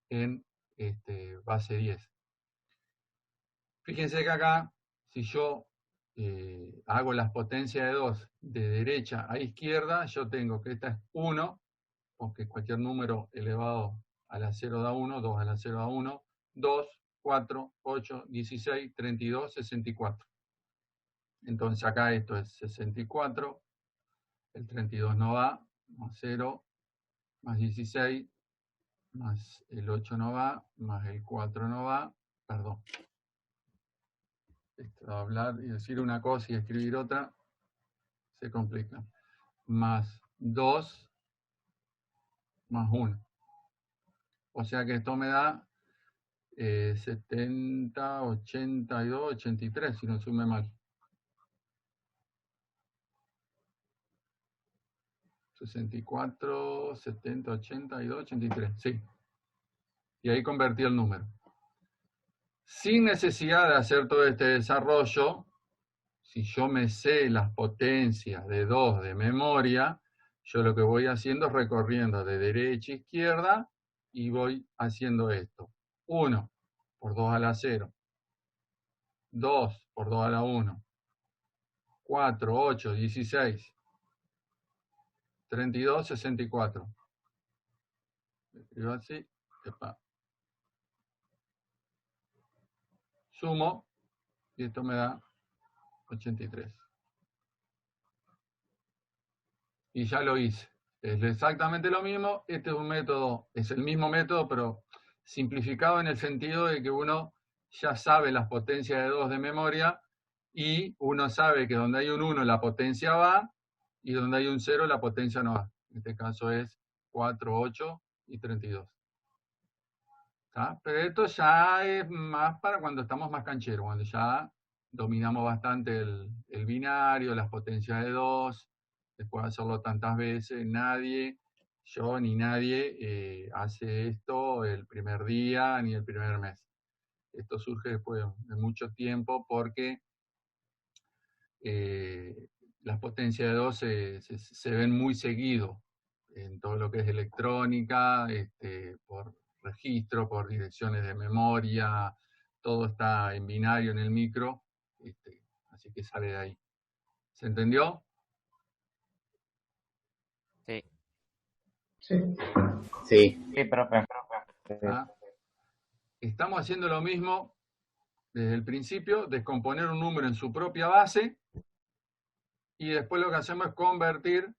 en base 10. Fíjense que acá, si yo hago las potencias de 2 de derecha a izquierda, yo tengo que esta es 1, porque cualquier número elevado a la 0 da 1, 2 a la 0 da 1, 2, 4, 8, 16, 32, 64. Entonces acá esto es 64, el 32 no va, más 0, más 16, más el 8 no va, más el 4 no va, perdón. Esto, hablar y decir una cosa y escribir otra, se complica. Más 2, más 1. O sea que esto me da 70, 82, 83, si no sume mal. 64, 70, 82, 83, sí. y ahí convertí el número. Sin necesidad de hacer todo este desarrollo, si yo me sé las potencias de 2 de memoria, yo lo que voy haciendo es recorriendo de derecha a izquierda y voy haciendo esto. 1 por 2 a la 0, 2 por 2 a la 1, 4, 8, 16, 32, 64. Escribo así, epa. Sumo y esto me da 83. Y ya lo hice. Es exactamente lo mismo. Este es un método, es el mismo método, pero simplificado en el sentido de que uno ya sabe las potencias de 2 de memoria y uno sabe que donde hay un 1 la potencia va y donde hay un 0 la potencia no va. En este caso es 4, 8 y 32. ¿Tá? Pero esto ya es más para cuando estamos más cancheros, cuando ya dominamos bastante el binario, las potencias de 2, después de hacerlo tantas veces, yo ni nadie hace esto el primer día ni el primer mes. Esto surge después de mucho tiempo porque las potencias de 2 se ven muy seguido en todo lo que es electrónica, por registro, por direcciones de memoria, todo está en binario en el micro, así que sale de ahí. ¿Se entendió? Sí. Sí. Sí, profe. ¿Ah? Estamos haciendo lo mismo desde el principio, descomponer un número en su propia base, y después lo que hacemos es convertir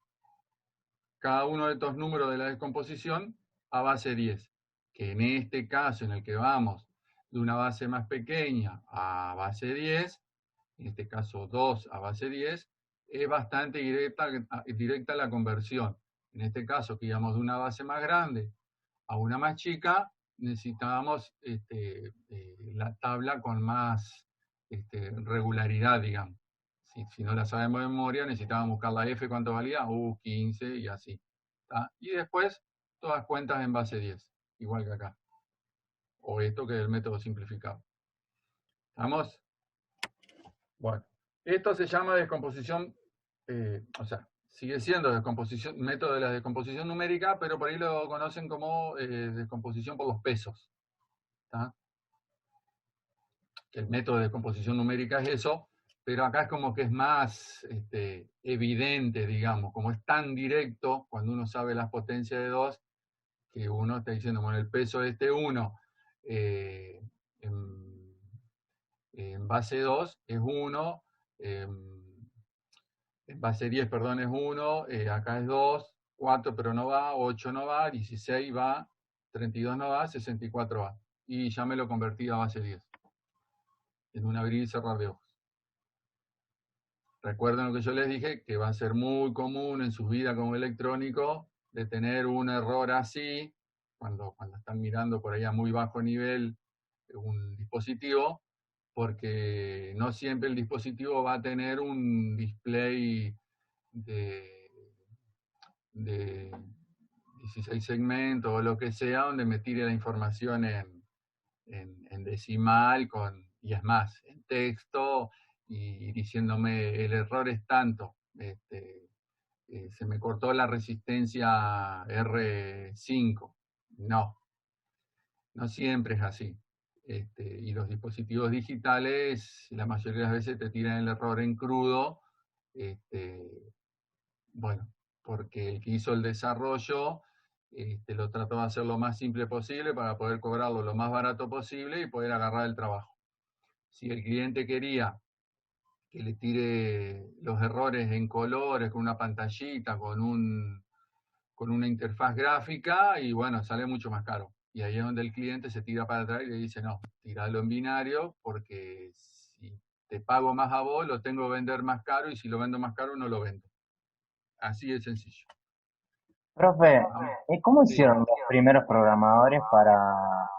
cada uno de estos números de la descomposición a base 10, que en este caso en el que vamos de una base más pequeña a base 10, en este caso 2 a base 10, es bastante directa la conversión. En este caso, que íbamos de una base más grande a una más chica, necesitábamos la tabla con más regularidad, digamos. Si no la sabemos de memoria, necesitábamos buscar la F, ¿cuánto valía? 15 y así. ¿Tá? Y después, todas cuentas en base 10, igual que acá. O esto que es el método simplificado. ¿Estamos? Bueno, esto se llama descomposición, sigue siendo descomposición, método de la descomposición numérica, pero por ahí lo conocen como descomposición por los pesos. ¿Tá? Que el método de descomposición numérica es eso, pero acá es como que es más evidente, digamos, como es tan directo cuando uno sabe las potencias de 2, que uno está diciendo, bueno, el peso de este 1 en base 2 es 1, en base 10, perdón, es 1, acá es 2, 4 pero no va, 8 no va, 16 va, 32 no va, 64 va. Y ya me lo convertí a base 10. En un abrir y cerrar de ojos. Recuerden lo que yo les dije, que va a ser muy común en su vida como electrónico de tener un error así, cuando están mirando por ahí a muy bajo nivel un dispositivo, porque no siempre el dispositivo va a tener un display de 16 segmentos o lo que sea, donde me tire la información en decimal, y es más, en texto, y diciéndome el error es tanto. Se me cortó la resistencia R5. No siempre es así. Y los dispositivos digitales, la mayoría de las veces te tiran el error en crudo, bueno, porque el que hizo el desarrollo lo trató de hacer lo más simple posible para poder cobrarlo lo más barato posible y poder agarrar el trabajo. Si el cliente quería que le tire los errores en colores, con una pantallita, con una interfaz gráfica, y bueno, sale mucho más caro. Y ahí es donde el cliente se tira para atrás y le dice, no, tiralo en binario, porque si te pago más a vos, lo tengo que vender más caro, y si lo vendo más caro, no lo vendo. Así de sencillo. Profe, ¿cómo Sí. hicieron los primeros programadores para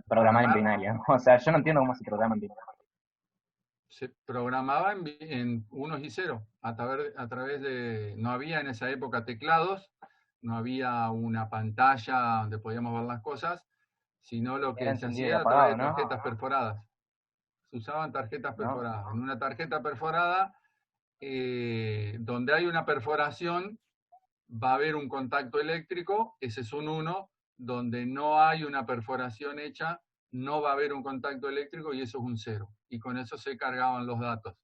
programar en binario? O sea, yo no entiendo cómo se programa en binario. Se programaba en unos y ceros, a través de, no había en esa época teclados, no había una pantalla donde podíamos ver las cosas, sino lo que Era se encendido hacía y era a través de apagado, ¿no? tarjetas perforadas. Se usaban tarjetas ¿No? perforadas. En una tarjeta perforada, donde hay una perforación, va a haber un contacto eléctrico, ese es un 1, donde no hay una perforación hecha, no va a haber un contacto eléctrico y eso es un 0. Y con eso se cargaban los datos.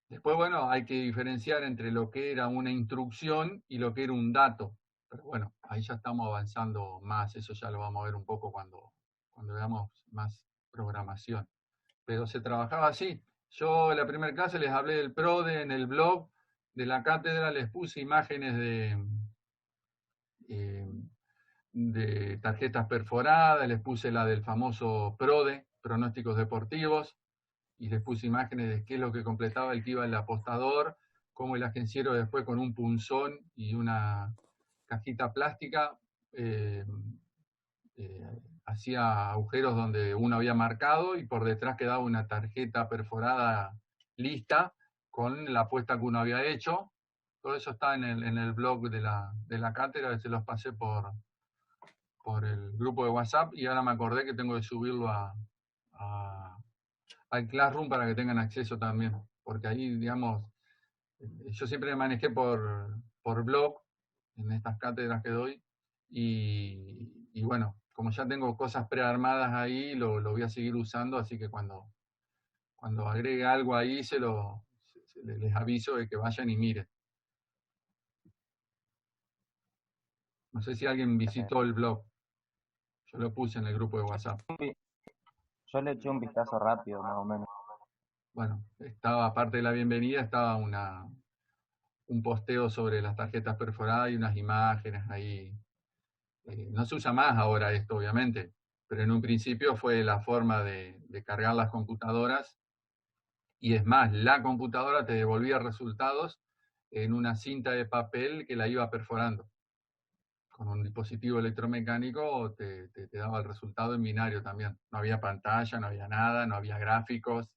Después, bueno, hay que diferenciar entre lo que era una instrucción y lo que era un dato. Pero bueno, ahí ya estamos avanzando más, eso ya lo vamos a ver un poco cuando veamos más programación. Pero se trabajaba así. Yo en la primera clase les hablé del PRODE, en el blog de la cátedra les puse imágenes de tarjetas perforadas, les puse la del famoso PRODE, pronósticos deportivos, y les puse imágenes de qué es lo que completaba el que iba el apostador, cómo el agenciero después con un punzón y una cajita plástica hacía agujeros donde uno había marcado y por detrás quedaba una tarjeta perforada lista con la apuesta que uno había hecho. Todo eso está en el blog de la cátedra, se los pasé por el grupo de WhatsApp y ahora me acordé que tengo que subirlo al Classroom para que tengan acceso también, porque ahí, digamos, yo siempre me manejé por blog en estas cátedras que doy y bueno, como ya tengo cosas prearmadas ahí, lo voy a seguir usando, así que cuando agregue algo ahí les aviso de que vayan y miren. No sé si alguien visitó el blog, yo lo puse en el grupo de WhatsApp. Yo le eché un vistazo rápido, más o menos. Bueno, estaba, aparte de la bienvenida, estaba un posteo sobre las tarjetas perforadas y unas imágenes ahí. No se usa más ahora esto, obviamente, pero en un principio fue la forma de cargar las computadoras. Y es más, la computadora te devolvía resultados en una cinta de papel que la iba perforando. Con un dispositivo electromecánico te daba el resultado en binario también. No había pantalla, no había nada, no había gráficos.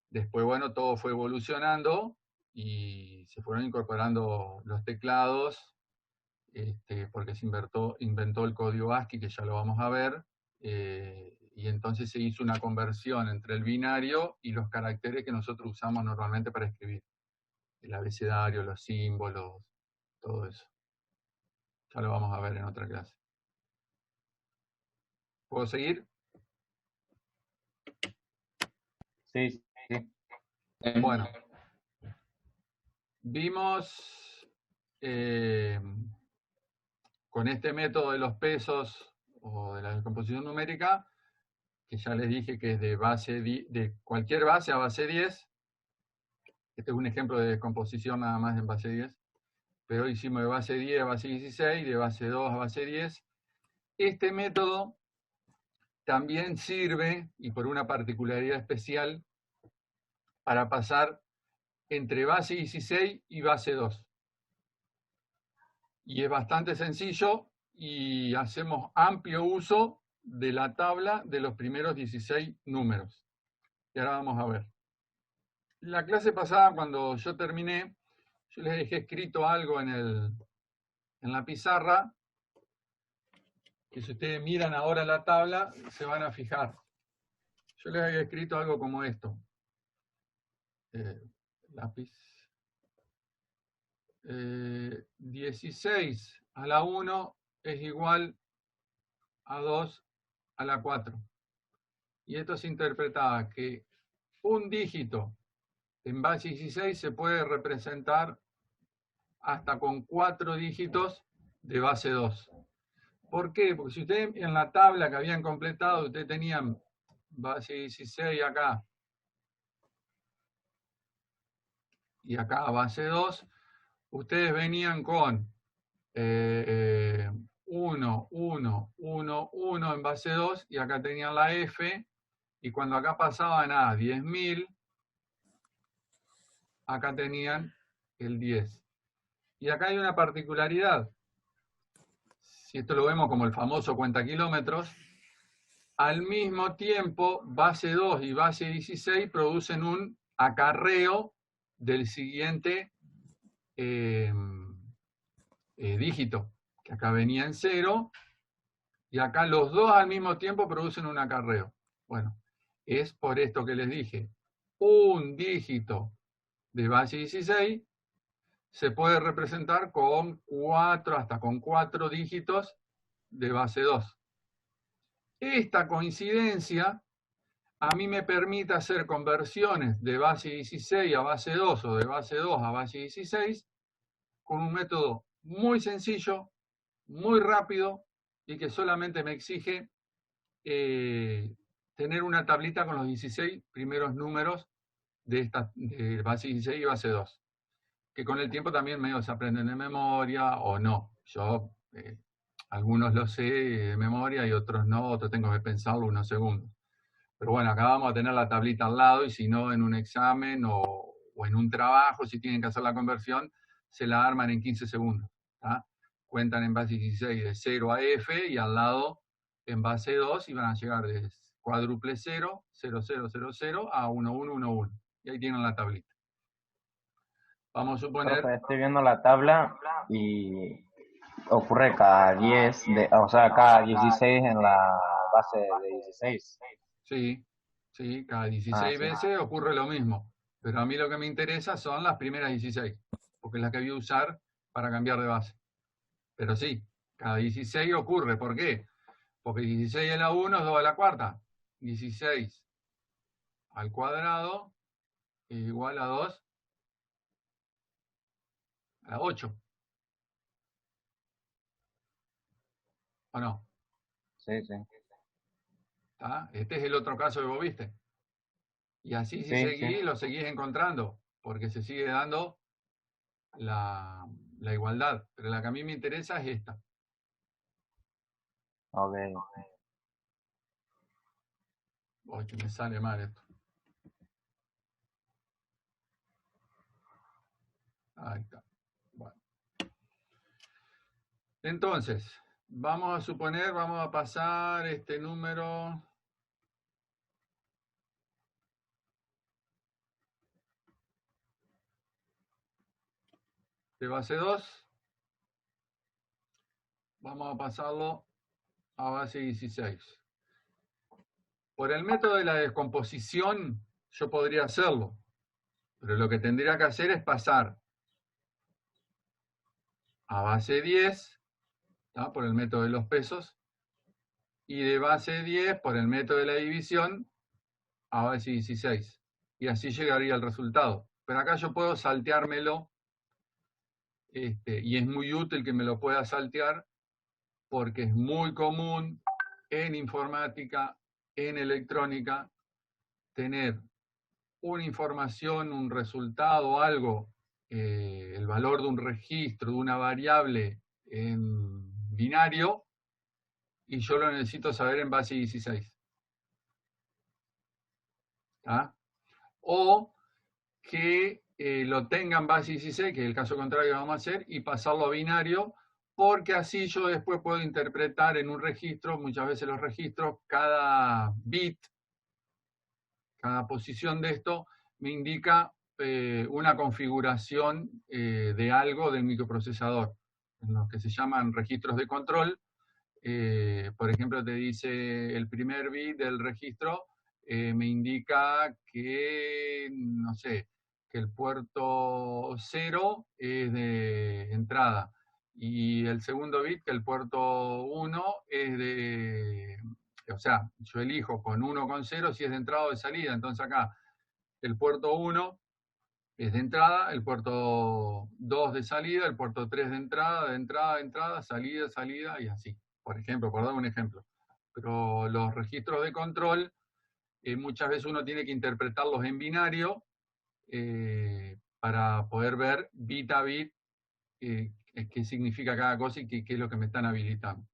Después, bueno, todo fue evolucionando y se fueron incorporando los teclados, porque se inventó el código ASCII, que ya lo vamos a ver, y entonces se hizo una conversión entre el binario y los caracteres que nosotros usamos normalmente para escribir. El abecedario, los símbolos, todo eso. Ya lo vamos a ver en otra clase. ¿Puedo seguir? Sí, sí. Bueno, vimos con este método de los pesos o de la descomposición numérica, que ya les dije que es de cualquier base a base 10. Este es un ejemplo de descomposición nada más en base 10. Pero hicimos de base 10 a base 16, de base 2 a base 10. Este método también sirve, y por una particularidad especial, para pasar entre base 16 y base 2. Y es bastante sencillo y hacemos amplio uso de la tabla de los primeros 16 números. Y ahora vamos a ver. La clase pasada, cuando yo terminé, yo les dejé escrito algo en la pizarra, que si ustedes miran ahora la tabla, se van a fijar. Yo les había escrito algo como esto. Lápiz. 16 a la 1 es igual a 2 a la 4. Y esto se interpretaba que un dígito en base 16 se puede representar hasta con 4 dígitos de base 2. ¿Por qué? Porque si ustedes en la tabla que habían completado, ustedes tenían base 16 acá y acá base 2, ustedes venían con 1, 1, 1, 1 en base 2 y acá tenían la F, y cuando acá pasaban a 10.000, acá tenían el 10. Y acá hay una particularidad. Si esto lo vemos como el famoso cuenta kilómetros, al mismo tiempo base 2 y base 16 producen un acarreo del siguiente dígito, que acá venía en 0, y acá los dos al mismo tiempo producen un acarreo. Bueno, es por esto que les dije, un dígito de base 16 se puede representar con 4, hasta con 4 dígitos de base 2. Esta coincidencia a mí me permite hacer conversiones de base 16 a base 2 o de base 2 a base 16 con un método muy sencillo, muy rápido y que solamente me exige tener una tablita con los 16 primeros números de base 16 y base 2, que con el tiempo también medio se aprenden de memoria o no. Yo algunos los sé de memoria y otros no, otros tengo que pensarlo unos segundos. Pero bueno, acá vamos a tener la tablita al lado y si no en un examen o en un trabajo, si tienen que hacer la conversión, se la arman en 15 segundos. ¿Tá? Cuentan en base 16 de 0 a F y al lado en base 2 y van a llegar de cuádruple 0, 0, 0, 0, 0 a 1, 1, 1, 1. Y ahí tienen la tablita. Vamos a suponer... Profe, estoy viendo la tabla y ocurre cada 10, o sea, cada 16 en la base de 16. Sí, sí, cada Ah, 16 sí. veces ocurre lo mismo. Pero a mí lo que me interesa son las primeras 16, porque es las que voy a usar para cambiar de base. Pero sí, cada 16 ocurre. ¿Por qué? Porque 16 a la 1 es 2 a la cuarta. 16 al cuadrado es igual a 2 a la 8. ¿O no? Sí, sí. ¿Tá? Este es el otro caso que vos viste. Y así si Sí, seguís, sí. lo seguís encontrando, porque se sigue dando la igualdad. Pero la que a mí me interesa es esta. Ok. Uy, que me sale mal esto. Ahí está. Bueno. Entonces, vamos a suponer, vamos a pasar este número de base 2, vamos a pasarlo a base 16. Por el método de la descomposición, yo podría hacerlo, pero lo que tendría que hacer es pasar a base 10, ¿tá? Por el método de los pesos, y de base 10, por el método de la división, a base 16. Y así llegaría al resultado. Pero acá yo puedo salteármelo, y es muy útil que me lo pueda saltear, porque es muy común en informática, en electrónica, tener una información, un resultado, algo, el valor de un registro, de una variable en binario, y yo lo necesito saber en base 16. ¿Tá? O que lo tenga en base 16, que es el caso contrario que vamos a hacer, y pasarlo a binario, porque así yo después puedo interpretar en un registro, muchas veces los registros, cada bit, cada posición de esto, me indica una configuración de algo del microprocesador, en los que se llaman registros de control. Por ejemplo, te dice el primer bit del registro, me indica que, no sé, que el puerto 0 es de entrada y el segundo bit, que el puerto 1 es de, o sea, yo elijo con 1 con 0 si es de entrada o de salida. Entonces acá el puerto 1 es de entrada, el puerto 2 de salida, el puerto 3 de entrada, entrada, salida, salida y así. Por ejemplo, por dar un ejemplo. Pero los registros de control, muchas veces uno tiene que interpretarlos en binario para poder ver bit a bit qué significa cada cosa y qué es lo que me están habilitando.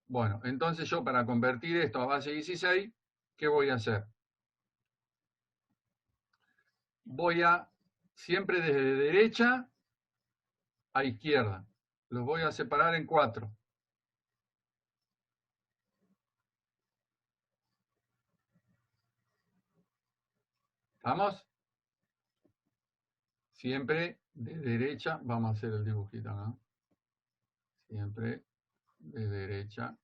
Bueno, entonces yo para convertir esto a base 16, ¿qué voy a hacer? Voy a, siempre desde derecha a izquierda, los voy a separar en 4. ¿Estamos? Siempre de derecha, vamos a hacer el dibujito, ¿no? Siempre de derecha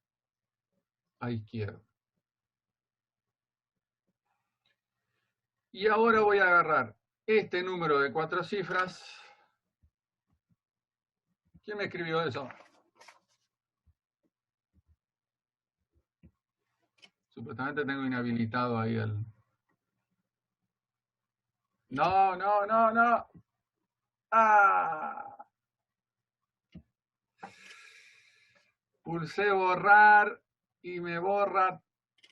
a izquierda. Y ahora voy a agarrar este número de 4 cifras. ¿Quién me escribió eso? Supuestamente tengo inhabilitado ahí el... No, no, no, no. ¡Ah! Pulsé borrar y me borra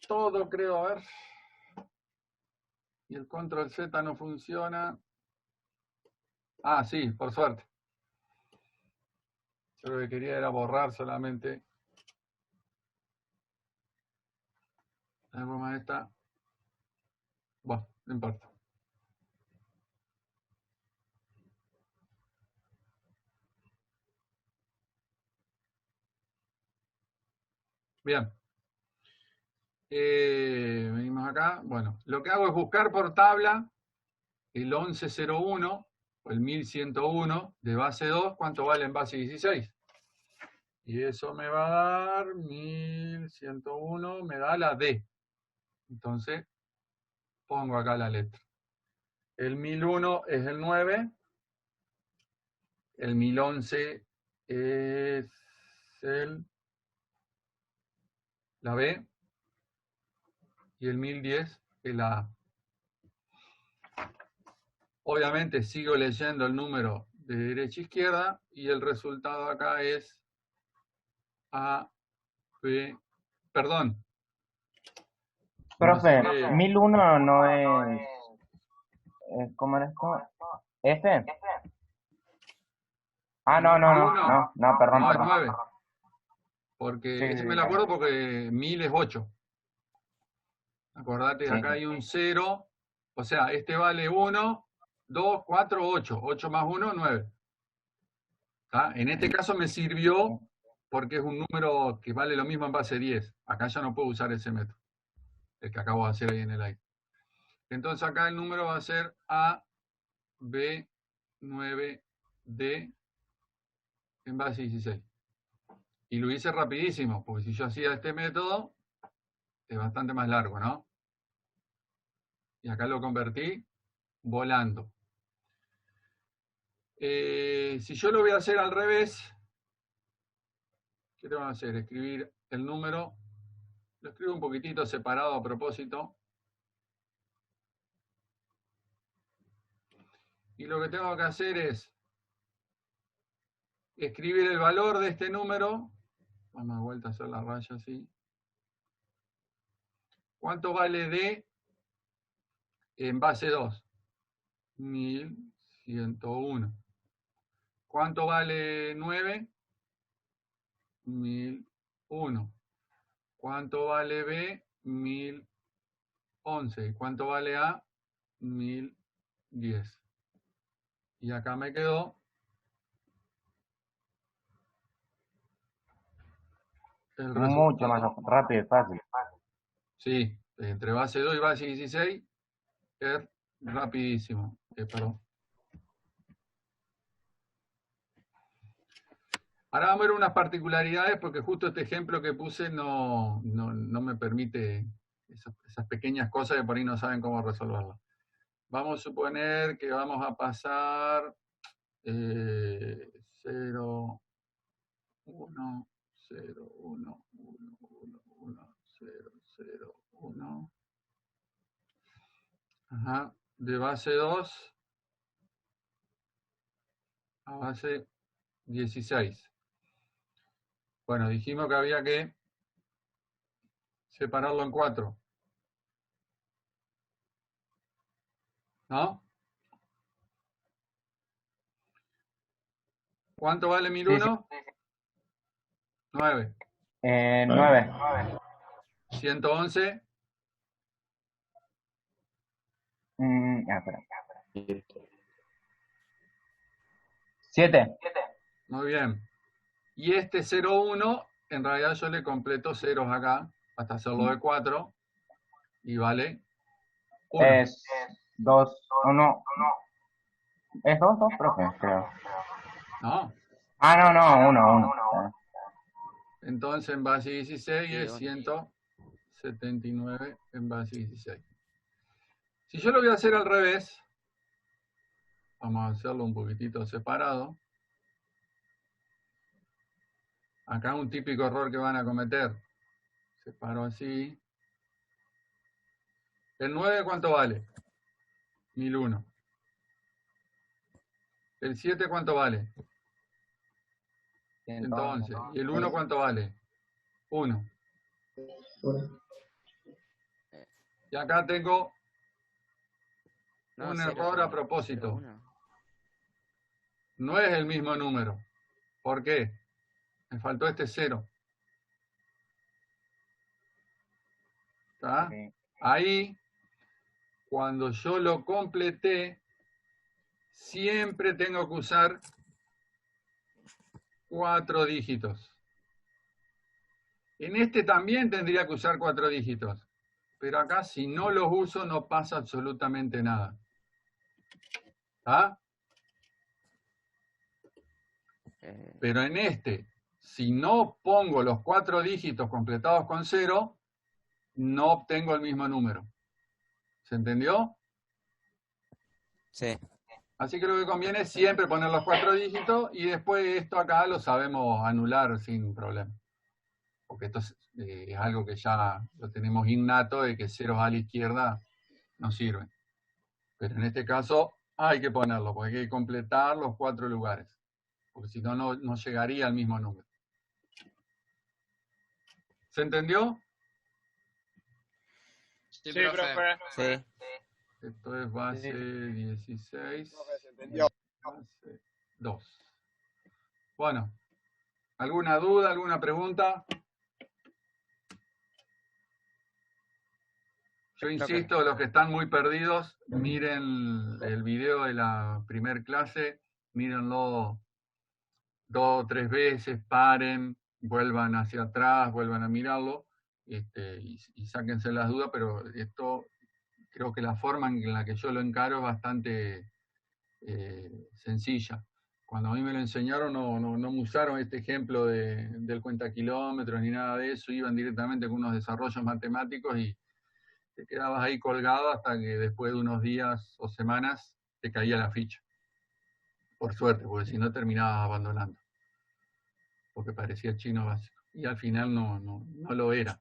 todo, creo. A ver. Y el control Z no funciona. Ah, sí, por suerte. Yo lo que quería era borrar solamente. La goma esta. Bueno, no importa. Bien. Venimos acá. Bueno, lo que hago es buscar por tabla el 1101 o el 1101 de base 2, ¿cuánto vale en base 16? Y eso me va a dar 1101, me da la D. Entonces, pongo acá la letra. El 1001 es el 9, el 1011 es la B, y el 1010 es la A. Obviamente sigo leyendo el número de derecha a izquierda y el resultado acá es A, B, perdón. Profe, No sé, 1001 no es, ¿cómo era esto? ¿F? Ah, no, no, no, 1001, no, no, perdón, no, es perdón. 9. Sí, Porque sí, ese me sí, lo acuerdo porque 1000 es 8. Acordate, sí, acá hay un 0. O sea, este vale 1, 2, 4, 8. 8 más 1, 9. ¿Tá? En este caso me sirvió porque es un número que vale lo mismo en base 10. Acá ya no puedo usar ese método, el que acabo de hacer ahí en el aire. Entonces acá el número va a ser A, B, 9, D en base 16. Y lo hice rapidísimo, porque si yo hacía este método, es bastante más largo, ¿no? Y acá lo convertí volando. Si yo lo voy a hacer al revés, ¿qué tengo que hacer? Escribir el número, lo escribo un poquitito separado a propósito. Y lo que tengo que hacer es escribir el valor de este número. Vamos a vuelta a hacer la raya así. ¿Cuánto vale D en base 2? 1101. ¿Cuánto vale 9? 1001. ¿Cuánto vale B? 1011. ¿Cuánto vale A? 1010. Y acá me quedó el mucho más resultado. rápido y fácil. Sí, entre base 2 y base 16 es rapidísimo. Perdón. Ahora vamos a ver unas particularidades porque justo este ejemplo que puse no me permite esas pequeñas cosas que por ahí no saben cómo resolverlas. Vamos a suponer que vamos a pasar 0, 1, 0, 1, 1, 1, 1, 0, 0, 1. Ajá. De base 2 a base 16. Bueno, dijimos que había que separarlo en 4. ¿No? ¿Cuánto vale Sí, sí. 1001? 9. 9. 111. Espera. 7. Muy bien. Y este 01, en realidad yo le completo ceros acá, hasta hacerlo de 4, y vale 1. Es 2. O no. Es 2, profe, creo. ¿No? Ah, no, no, 1, 1. Entonces en base 16 Sí, es bueno. 179 en base 16. Si yo lo voy a hacer al revés, vamos a hacerlo un poquitito separado. Acá un típico error que van a cometer. Separo así. ¿El 9 cuánto vale? 1001. ¿El 7 cuánto vale? 111. ¿Y el 1 cuánto vale? 1. Y acá tengo No, un 0, error a propósito. 1. No es el mismo número. ¿Por qué? Me faltó este 0. ¿Está? Sí. Ahí, cuando yo lo completé, siempre tengo que usar 4 dígitos. En este también tendría que usar 4 dígitos. Pero acá, si no los uso, no pasa absolutamente nada. ¿Está? Pero en este, si no pongo los 4 dígitos completados con 0, no obtengo el mismo número. ¿Se entendió? Sí. Así que lo que conviene es siempre poner los 4 dígitos y después esto acá lo sabemos anular sin problema. Porque esto es algo que ya lo tenemos innato de que ceros a la izquierda no sirven. Pero en este caso hay que ponerlo, porque hay que completar los 4 lugares. Porque si no, no llegaría al mismo número. ¿Se entendió? Sí, profe. Sí. Esto es base Sí. 16. Profe, se entendió. Base 2. Bueno, ¿alguna duda, alguna pregunta? Yo insisto, los que están muy perdidos, miren el video de la primer clase, mírenlo 2 o 3 veces, paren, vuelvan hacia atrás, vuelvan a mirarlo, y sáquense las dudas, pero esto creo que la forma en la que yo lo encaro es bastante sencilla. Cuando a mí me lo enseñaron no me usaron este ejemplo del cuenta kilómetros ni nada de eso, iban directamente con unos desarrollos matemáticos y te quedabas ahí colgado hasta que después de unos días o semanas te caía la ficha. Por suerte, porque si no terminabas abandonando. Porque parecía chino básico. Y al final no lo era.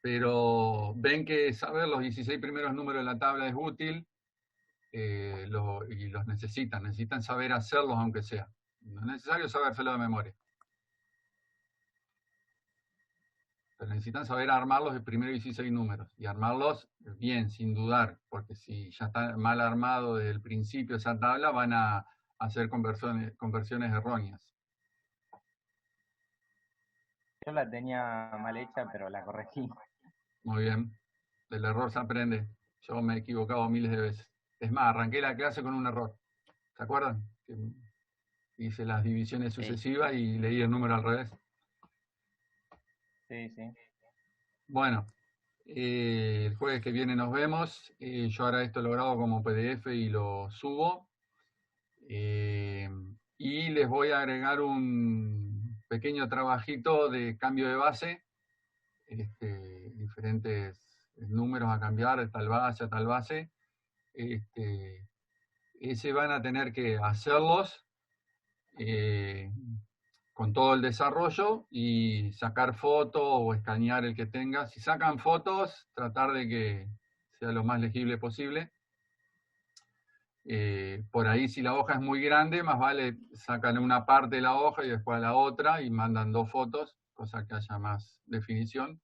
Pero ven que saber los 16 primeros números de la tabla es útil y los necesitan saber hacerlos aunque sea. No es necesario sabérselo de memoria. Pero necesitan saber armar los primeros 16 números y armarlos bien, sin dudar, porque si ya está mal armado desde el principio esa tabla, van a hacer conversiones erróneas. Yo la tenía mal hecha, pero la corregí. Muy bien. Del error se aprende. Yo me he equivocado miles de veces. Es más, arranqué la clase con un error. ¿Se acuerdan? Que hice las divisiones sucesivas y leí el número al revés. Sí, sí. Bueno, el jueves que viene nos vemos. Yo ahora esto lo grabo como PDF y lo subo. Y les voy a agregar un pequeño trabajito de cambio de base. Diferentes números a cambiar de tal base a tal base. Ese van a tener que hacerlos con todo el desarrollo y sacar fotos o escanear el que tenga. Si sacan fotos, tratar de que sea lo más legible posible. Por ahí si la hoja es muy grande, más vale sacan una parte de la hoja y después la otra y mandan 2 fotos, cosa que haya más definición,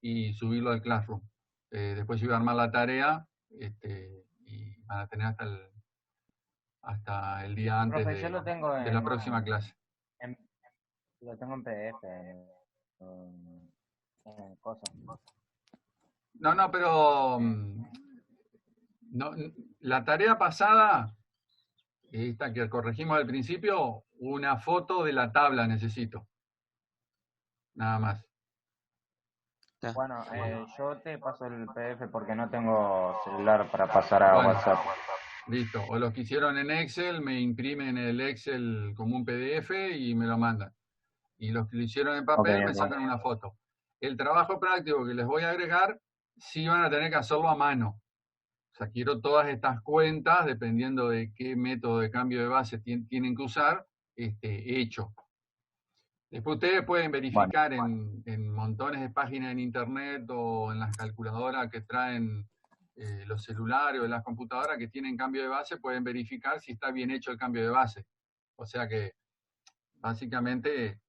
y subirlo al Classroom. Después yo voy a armar la tarea y van a tener hasta el día antes Profe, yo lo tengo de la próxima clase. Lo tengo en PDF. Cosas. No, pero la tarea pasada, esta que corregimos al principio, una foto de la tabla necesito. Nada más. Bueno, yo te paso el PDF porque no tengo celular para pasar a WhatsApp. Listo. O los que hicieron en Excel, me imprimen el Excel como un PDF y me lo mandan. Y los que lo hicieron en Ok, papel me ok. sacan una foto. El trabajo práctico que les voy a agregar, sí van a tener que hacerlo a mano. O sea, quiero todas estas cuentas, dependiendo de qué método de cambio de base tienen que usar, hecho. Después ustedes pueden Bueno, verificar en montones de páginas en internet o en las calculadoras que traen los celulares o las computadoras que tienen cambio de base, pueden verificar si está bien hecho el cambio de base. O sea que básicamente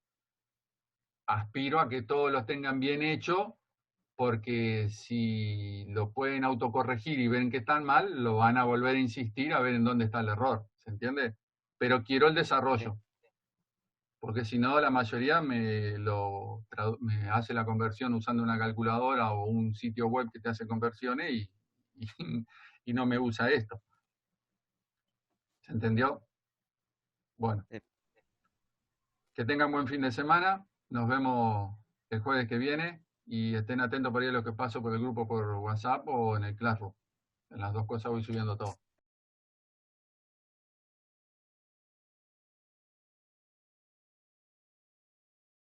aspiro a que todos los tengan bien hecho, porque si lo pueden autocorregir y ven que están mal, lo van a volver a insistir a ver en dónde está el error. ¿Se entiende? Pero quiero el desarrollo. Porque si no, la mayoría me hace la conversión usando una calculadora o un sitio web que te hace conversiones y, y no me usa esto. ¿Se entendió? Bueno, Sí. que tengan buen fin de semana. Nos vemos el jueves que viene y estén atentos por ahí a lo que paso por el grupo por WhatsApp o en el Classroom. En las dos cosas voy subiendo todo.